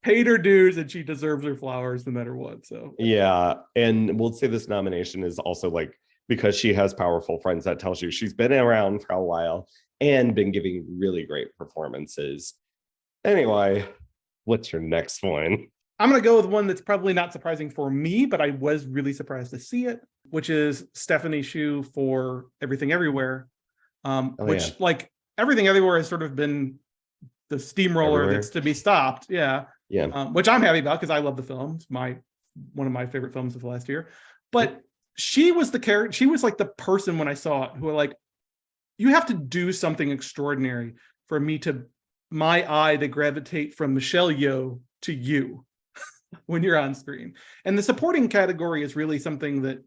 paid her dues and she deserves her flowers no matter what. So yeah, and we'll say this nomination is also like, because she has powerful friends, that tells you she's been around for a while and been giving really great performances. Anyway, what's your next one? I'm going to go with one that's probably not surprising for me, but I was really surprised to see it, which is Stephanie Hsu for Everything Everywhere, like Everything Everywhere has sort of been the steamroller that's to be stopped. Yeah. Which I'm happy about because I love the film. It's one of my favorite films of last year. But she was the character. She was like the person when I saw it who were like, you have to do something extraordinary for my eye to gravitate from Michelle Yeoh to you when you're on screen. And the supporting category is really something that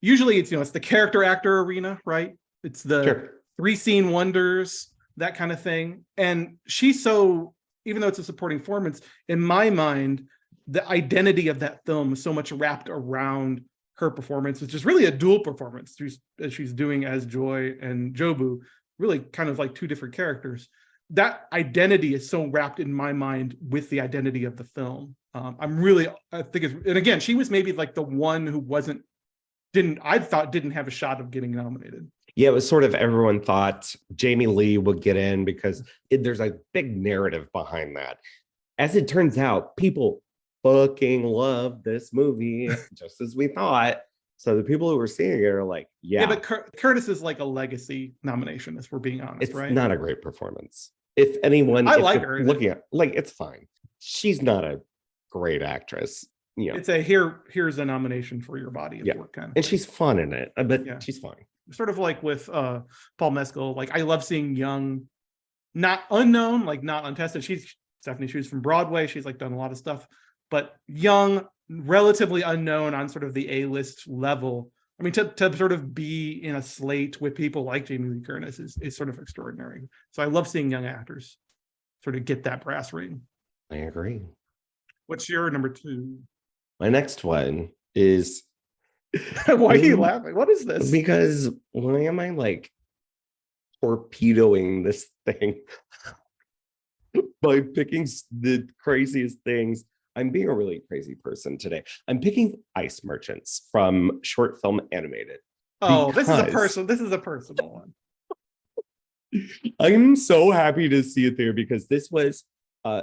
usually it's the character actor arena, right? It's the 3 scene wonders, that kind of thing. And she's so, even though it's a supporting performance, in my mind, the identity of that film is so much wrapped around her performance, which is really a dual performance. She's doing as Joy and Jobu, really kind of like 2 different characters. That identity is so wrapped in my mind with the identity of the film. I think and again, she was maybe like the one who didn't have a shot of getting nominated. Yeah, it was sort of, everyone thought Jamie Lee would get in because there's a big narrative behind that. As it turns out, people fucking love this movie, just as we thought. So the people who were seeing it are like, Yeah, yeah, but Curtis is like a legacy nomination, if we're being honest, it's right? not a great performance. If anyone, I if like you're her in it. looking at, like, it's fine. She's not a great actress, you know, It's a here's a nomination for your body of Yeah. work kind of and thing. she's fun in it, but Yeah. she's fine. Sort of like with Paul Mescal. Like I love seeing young, not unknown, like not untested. She's Stephanie Hsu's from Broadway. She's like done a lot of stuff, but young, relatively unknown on sort of the A-list level. I mean, to sort of be in a slate with people like Jamie Lee Curtis is sort of extraordinary. So I love seeing young actors sort of get that brass ring. I agree. What's your number 2? My next one is Why are you laughing? What is this? because why am I like torpedoing this thing by picking the craziest things? I'm being a really crazy person today. I'm picking Ice Merchants from Short Film Animated. Oh, because- this is a personal one. I'm so happy to see it there because this was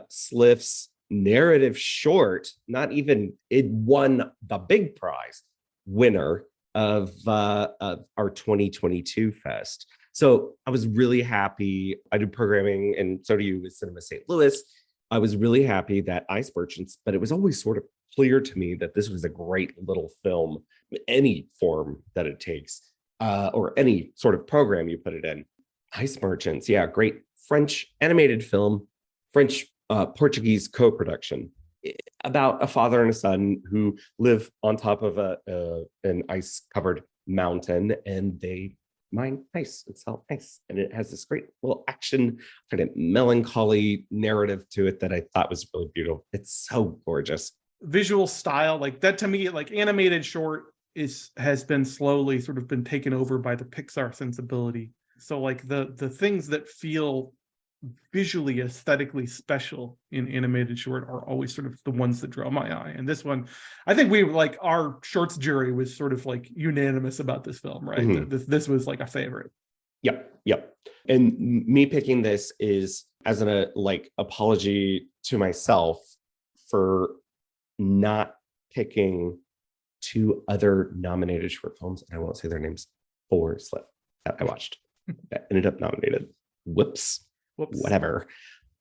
Sliff's narrative short. Not even it won the big prize winner of our 2022 fest. So I was really happy. I do programming, and so do you with Cinema St. Louis. I was really happy that Ice Merchants, but it was always sort of clear to me that this was a great little film, any form that it takes, or any sort of program you put it in. Ice Merchants, yeah, great French animated film, French Portuguese co-production about a father and a son who live on top of an ice-covered mountain, and they mine ice and sell ice. And it has this great little action, kind of melancholy narrative to it that I thought was really beautiful. It's so gorgeous. Visual style, like that to me, like animated short has been slowly sort of been taken over by the Pixar sensibility. So like the things that feel visually aesthetically special in animated short are always sort of the ones that draw my eye. And this one, I think we like our shorts jury was sort of like unanimous about this film, right? Mhm. This was like a favorite. Yep. And me picking this is as an like apology to myself for not picking 2 other nominated short films, and I won't say their names, for Sliff that I watched that ended up nominated. Whoops. Whatever.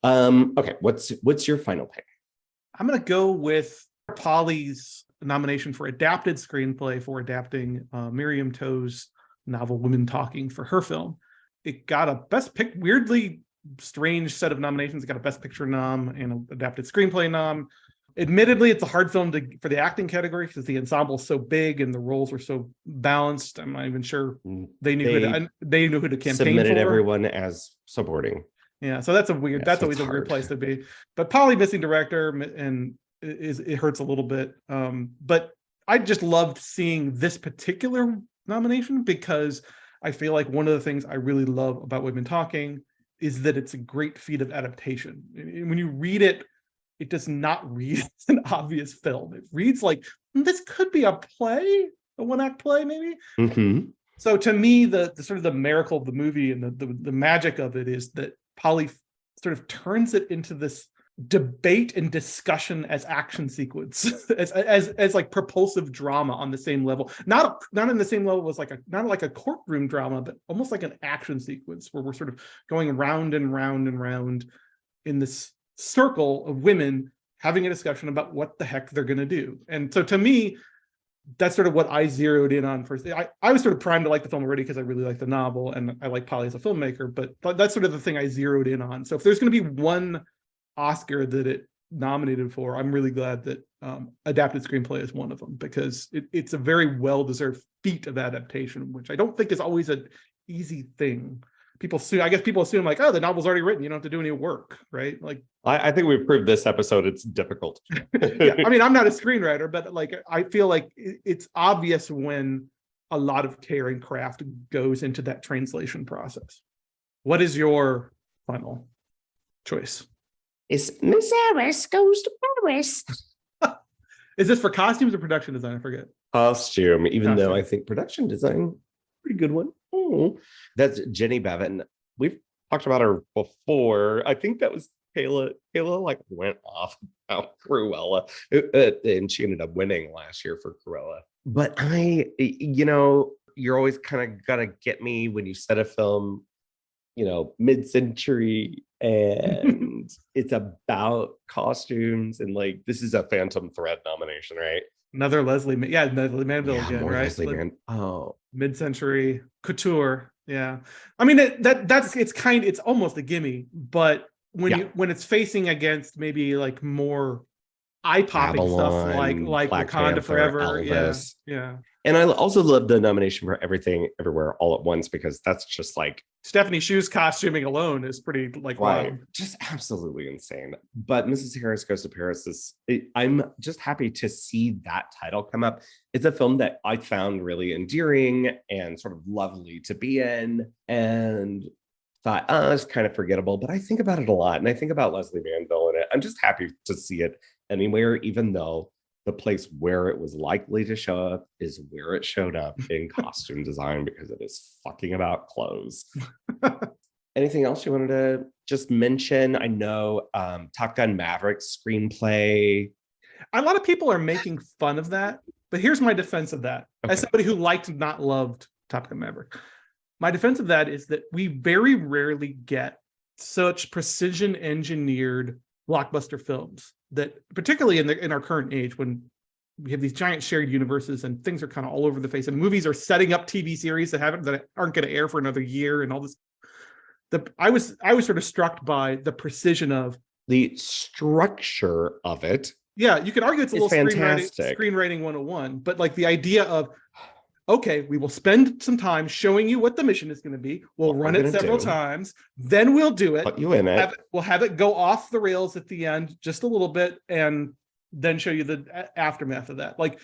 Okay, what's your final pick? I'm gonna go with Polly's nomination for adapted screenplay for adapting Miriam Toews novel Women Talking for her film. It got a best pick, weirdly strange set of nominations. It got a best picture nom and an adapted screenplay nom. Admittedly, it's a hard film for the acting category because the ensemble is so big and the roles were so balanced. I'm not even sure they knew who to campaign Submitted for. everyone as supporting. Yeah, so that's a weird. Yeah, that's so always it's a weird hard. place to be. But Polly missing director, and it hurts a little bit. But I just loved seeing this particular nomination because I feel like one of the things I really love about Women Talking is that it's a great feat of adaptation. When you read it, it does not read as an obvious film. It reads like this could be a play, a one-act play, maybe. Mm-hmm. So to me, the sort of the miracle of the movie and the magic of it is that Polly sort of turns it into this debate and discussion as action sequence, as like propulsive drama on the same level, not in the same level as not like a courtroom drama, but almost like an action sequence where we're sort of going round and round and round in this circle of women having a discussion about what the heck they're going to do. And so to me, that's sort of what I zeroed in on first. I was sort of primed to like the film already because I really like the novel and I like Polly as a filmmaker, but that's sort of the thing I zeroed in on. So if there's going to be one Oscar that it nominated for, I'm really glad that adapted screenplay is one of them, because it's a very well-deserved feat of adaptation, which I don't think is always an easy thing. People assume like, oh, the novel's already written, you don't have to do any work, right? Like, I think we've proved this episode it's difficult. yeah, I mean, I'm not a screenwriter, but like I feel like it's obvious when a lot of care and craft goes into that translation process. What is your final choice? It's Miss Harris goes to Paris. Is this for costumes or production design? I forget. Costume, even though Costume. I think production design, pretty good one. Oh, that's Jenny Bevan. We've talked about her before. I think that was Kayla. Kayla like went off about Cruella, and she ended up winning last year for Cruella. But you're always kind of gonna get me when you set a film, mid-century and it's about costumes and like this is a Phantom Thread nomination, right? Another Leslie Manville Yeah, again, more right? Leslie Like, Man. Oh, mid-century couture. Yeah, I mean it's almost a gimme, but when it's facing against maybe like more eye-popping stuff Babylon, like Black Wakanda Panther, Forever. Elvis. Yeah. And I also love the nomination for Everything Everywhere All at Once because that's just like Stephanie Shu's costuming alone is pretty like right, wild. just absolutely insane. But Mrs. Harris Goes to Paris I'm just happy to see that title come up. It's a film that I found really endearing and sort of lovely to be in, and thought, it's kind of forgettable, but I think about it a lot, and I think about Leslie Manville in it. I'm just happy to see it anywhere, even though the place where it was likely to show up is where it showed up in costume design because it is fucking about clothes. Anything else you wanted to just mention? I know Top Gun Maverick screenplay. A lot of people are making fun of that, but here's my defense of that. Okay. As somebody who liked and not loved Top Gun Maverick, my defense of that is that we very rarely get such precision engineered blockbuster films that, particularly in our current age when we have these giant shared universes and things are kind of all over the face and movies are setting up TV series that aren't going to air for another year and all this. I was sort of struck by the precision of the structure of it. Yeah, you could argue it's a little fantastic. screenwriting 101, but like the idea of, okay, we will spend some time showing you what the mission is going to be. We'll run it several times, then we'll do it. Put you in it. We'll have it go off the rails at the end just a little bit, and then show you the aftermath of that. Like,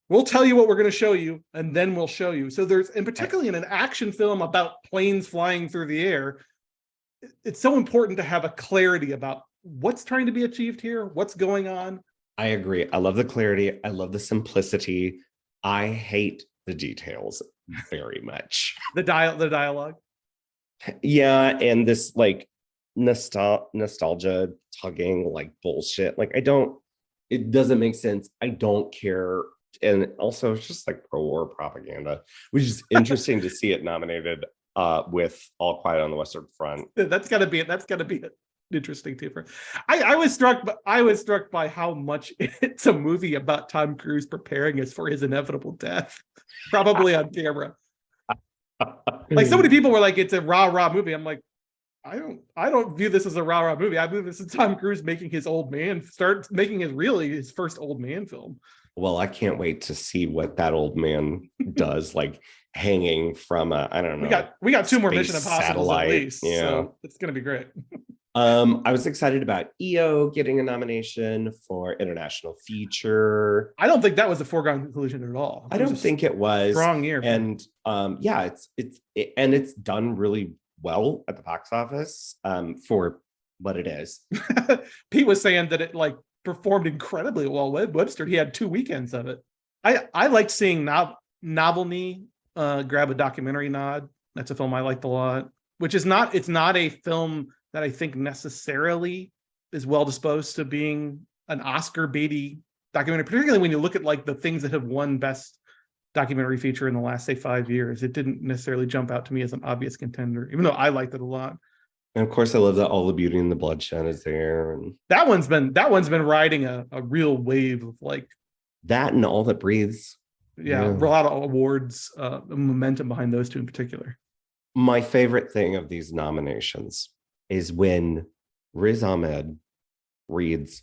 we'll tell you what we're going to show you, and then we'll show you. So and particularly in an action film about planes flying through the air, it's so important to have a clarity about what's trying to be achieved here, what's going on. I agree. I love the clarity. I love the simplicity. I hate the details very much. The dialogue. Yeah, and this like nostalgia tugging like bullshit. Like it doesn't make sense. I don't care. And also it's just like pro-war propaganda, which is interesting to see it nominated with All Quiet on the Western Front. That's gotta be interesting too. I was struck by how much it's a movie about Tom Cruise preparing us for his inevitable death, probably on camera. Like, so many people were like, it's a rah-rah movie. I'm like, I don't view this as a rah-rah movie. I view this as Tom Cruise making his first old man film. Well, I can't wait to see what that old man does, like hanging from I don't know. We got two more Mission space Impossibles at least. Yeah. So it's gonna be great. I was excited about EO getting a nomination for international feature. I don't think that was a foregone conclusion at all. I don't think it was. Strong year. And yeah, it's done really well at the box office for what it is. Pete was saying that it like performed incredibly well. Webster, he had 2 weekends of it. I liked seeing Novelty grab a documentary nod. That's a film I liked a lot, which is it's not a film that I think necessarily is well disposed to being an Oscar baity documentary, particularly when you look at like the things that have won best documentary feature in the last, say, 5 years. It didn't necessarily jump out to me as an obvious contender, even though I liked it a lot. And of course, I love that All the Beauty and the Bloodshed is there. And that one's been riding a real wave of like that and All That Breathes. Yeah, a lot of awards, momentum behind those two in particular. My favorite thing of these nominations is when Riz Ahmed reads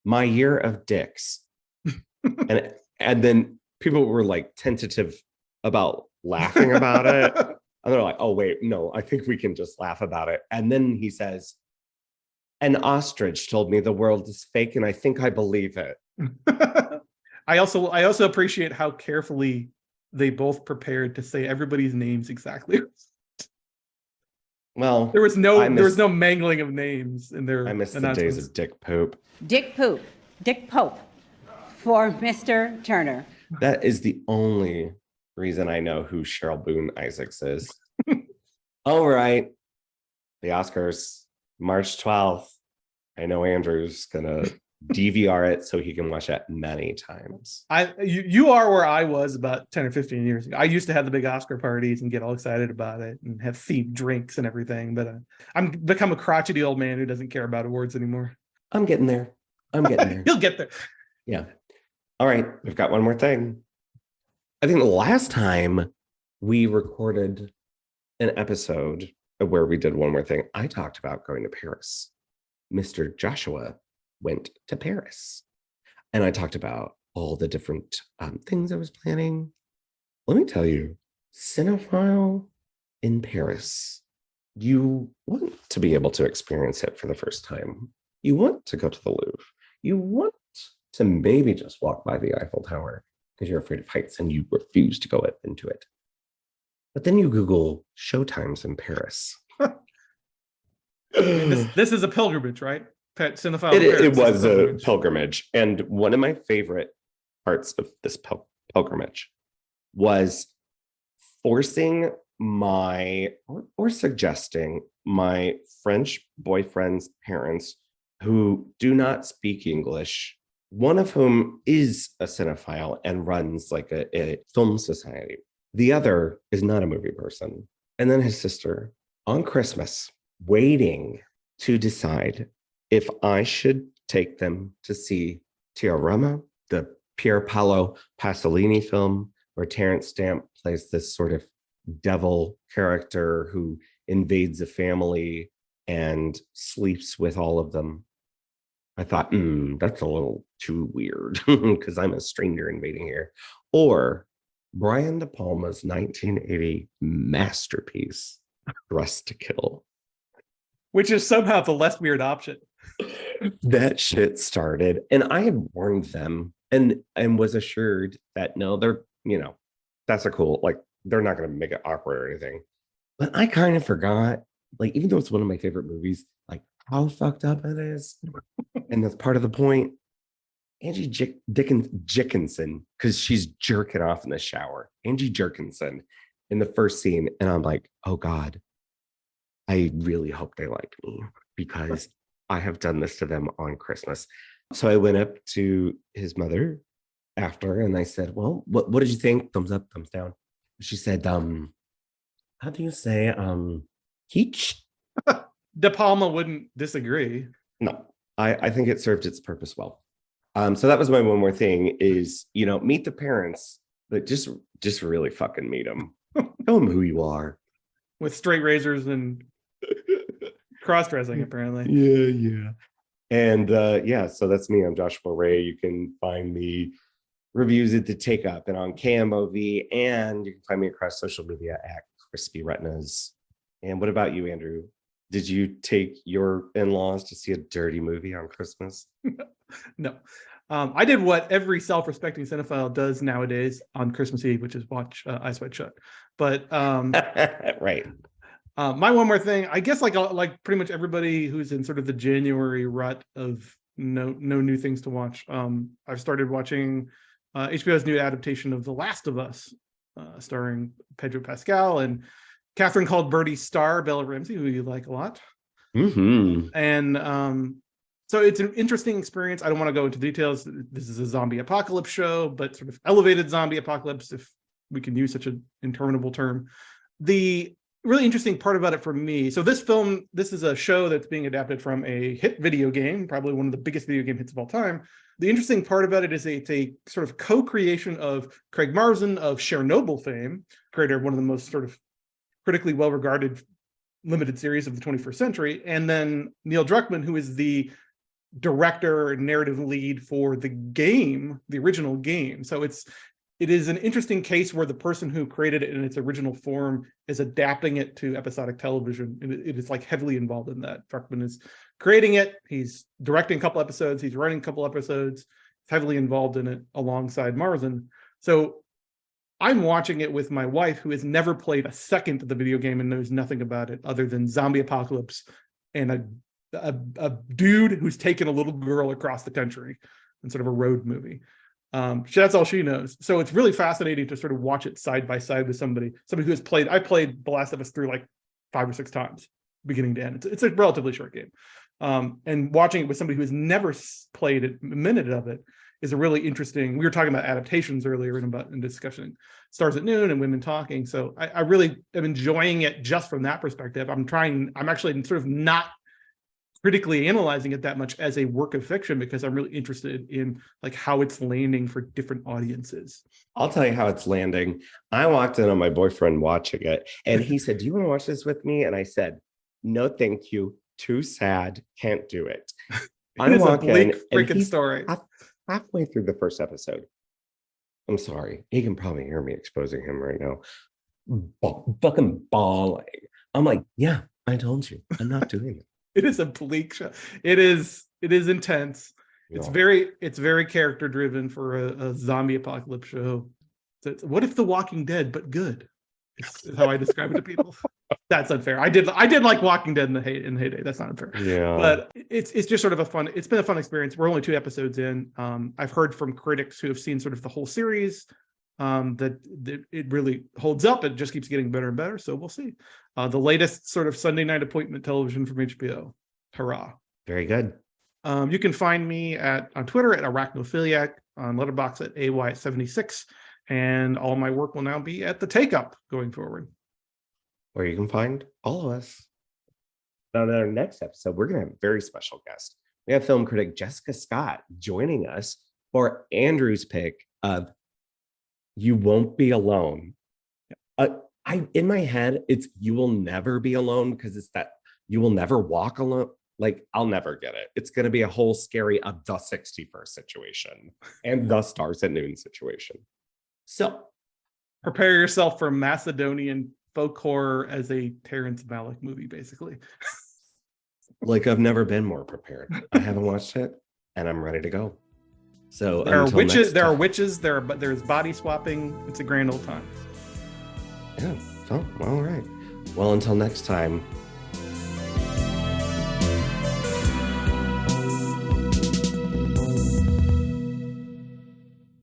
"My Year of Dicks," and then people were like tentative about laughing about it, and they're like, "Oh wait, no, I think we can just laugh about it." And then he says, "An ostrich told me the world is fake, and I think I believe it." I also appreciate how carefully they both prepared to say everybody's names exactly. Well, there was no mangling of names in their. I miss the days of Dick Pope. Dick Pope for Mr. Turner. That is the only reason I know who Cheryl Boone Isaacs is. All right, the Oscars, March 12th. I know Andrew's gonna DVR it so he can watch it many times. You are where I was about 10 or 15 years ago. I used to have the big Oscar parties and get all excited about it and have themed drinks and everything, but I'm become a crotchety old man who doesn't care about awards anymore. I'm getting there. I'm getting there. He'll get there. Yeah. All right. We've got one more thing. I think the last time we recorded an episode where we did one more thing, I talked about going to Paris. Mr. Joshua went to Paris. And I talked about all the different things I was planning. Let me tell you, cinephile in Paris, you want to be able to experience it for the first time. You want to go to the Louvre. You want to maybe just walk by the Eiffel Tower because you're afraid of heights and you refuse to go into it. But then you Google showtimes in Paris. This is a pilgrimage, right? Pet cinephile. It was a pilgrimage. And one of my favorite parts of this pilgrimage was forcing or suggesting my French boyfriend's parents, who do not speak English, one of whom is a cinephile and runs like a film society. The other is not a movie person. And then his sister on Christmas, waiting to decide if I should take them to see Tia Roma, the Pier Paolo Pasolini film, where Terence Stamp plays this sort of devil character who invades a family and sleeps with all of them. I thought, that's a little too weird because I'm a stranger invading here. Or Brian De Palma's 1980 masterpiece, Dressed to Kill. Which is somehow the less weird option. That shit started. And I had warned them and was assured that no, they're, that's a cool, like, they're not going to make it awkward or anything. But I kind of forgot, like, even though it's one of my favorite movies, like how fucked up it is. And that's part of the point. Angie Dickinson, because she's jerking off in the shower. Angie Jerkinson in the first scene. And I'm like, oh God, I really hope they like me because I have done this to them on Christmas. So I went up to his mother after and I said, well, what did you think? Thumbs up, thumbs down. She said, how do you say, Heech? De Palma wouldn't disagree. No, I think it served its purpose well. So that was my one more thing is, meet the parents, but just really fucking meet them. Tell them who you are. With straight razors and cross-dressing, apparently. Yeah. And so that's me. I'm Joshua Ray. You can find me reviews at The Take Up and on KMOV, and you can find me across social media at Crispy Retinas. And what about you, Andrew? Did you take your in-laws to see a dirty movie on Christmas? No. I did what every self-respecting cinephile does nowadays on Christmas Eve, which is watch Eyes Wide Shut. But right. My one more thing, I guess, like pretty much everybody who's in sort of the January rut of no new things to watch. I've started watching HBO's new adaptation of The Last of Us, starring Pedro Pascal and Catherine called Birdie Star, Bella Ramsey, who you like a lot. Mm-hmm. And so it's an interesting experience. I don't want to go into details. This is a zombie apocalypse show, but sort of elevated zombie apocalypse, if we can use such an interminable term. The really interesting part about it for me, so this is a show that's being adapted from a hit video game, probably one of the biggest video game hits of all time. The interesting part about it is it's a sort of co-creation of Craig Mazin of Chernobyl fame, creator of one of the most sort of critically well-regarded limited series of the 21st century, and then Neil Druckmann, who is the director and narrative lead for the game, the original game. So it is an interesting case where the person who created it in its original form is adapting it to episodic television. It is like heavily involved in that. Druckmann is creating it. He's directing a couple episodes. He's writing a couple episodes. He's heavily involved in it alongside Mazin. So I'm watching it with my wife, who has never played a second of the video game and knows nothing about it other than zombie apocalypse and a dude who's taken a little girl across the country in sort of a road movie. That's all she knows. So it's really fascinating to sort of watch it side by side with somebody who has played. I played The Last of Us through like 5 or 6 times, beginning to end. It's a relatively short game. And watching it with somebody who has never played a minute of it is a really interesting. We were talking about adaptations earlier in discussion, Stars at Noon and Women Talking. So I really am enjoying it just from that perspective. I'm actually sort of not critically analyzing it that much as a work of fiction because I'm really interested in like how it's landing for different audiences. I'll tell you how it's landing. I walked in on my boyfriend watching it, and he said, "Do you want to watch this with me?" And I said, "No, thank you. Too sad. Can't do it." I It is a walk in, bleak and freaking he's story. halfway through the first episode. I'm sorry. He can probably hear me exposing him right now. Fucking bawling. I'm like, yeah, I told you. I'm not doing it. It is a bleak show. It is intense. It's No. very character driven for a zombie apocalypse show. So what if The Walking Dead, but good? Is how I describe it to people. That's unfair. I did like Walking Dead in the heyday. That's not unfair. Yeah. But it's just sort of it's been a fun experience. We're only 2 episodes in. I've heard from critics who have seen sort of the whole series that it really holds up. It just keeps getting better and better. So we'll see. The latest sort of Sunday night appointment television from HBO. Hurrah. Very good. You can find me on Twitter at Arachnophiliac, on Letterboxd at AY76, and all my work will now be at The Take Up going forward. Where you can find all of us. On our next episode, we're going to have a very special guest. We have film critic Jessica Scott joining us for Andrew's pick of You Won't Be Alone. In my head, it's You Will Never Be Alone because it's that you will never walk alone. Like, I'll never get it. It's going to be a whole scary of the 61st situation and the Stars at Noon situation. So Prepare yourself for Macedonian folk horror as a Terrence Malick movie, basically. like I've never been more prepared. I haven't watched it and I'm ready to go. So There are until witches. next There are time- witches. There's body swapping. It's a grand old time. Yeah. Oh, all right. Well, until next time,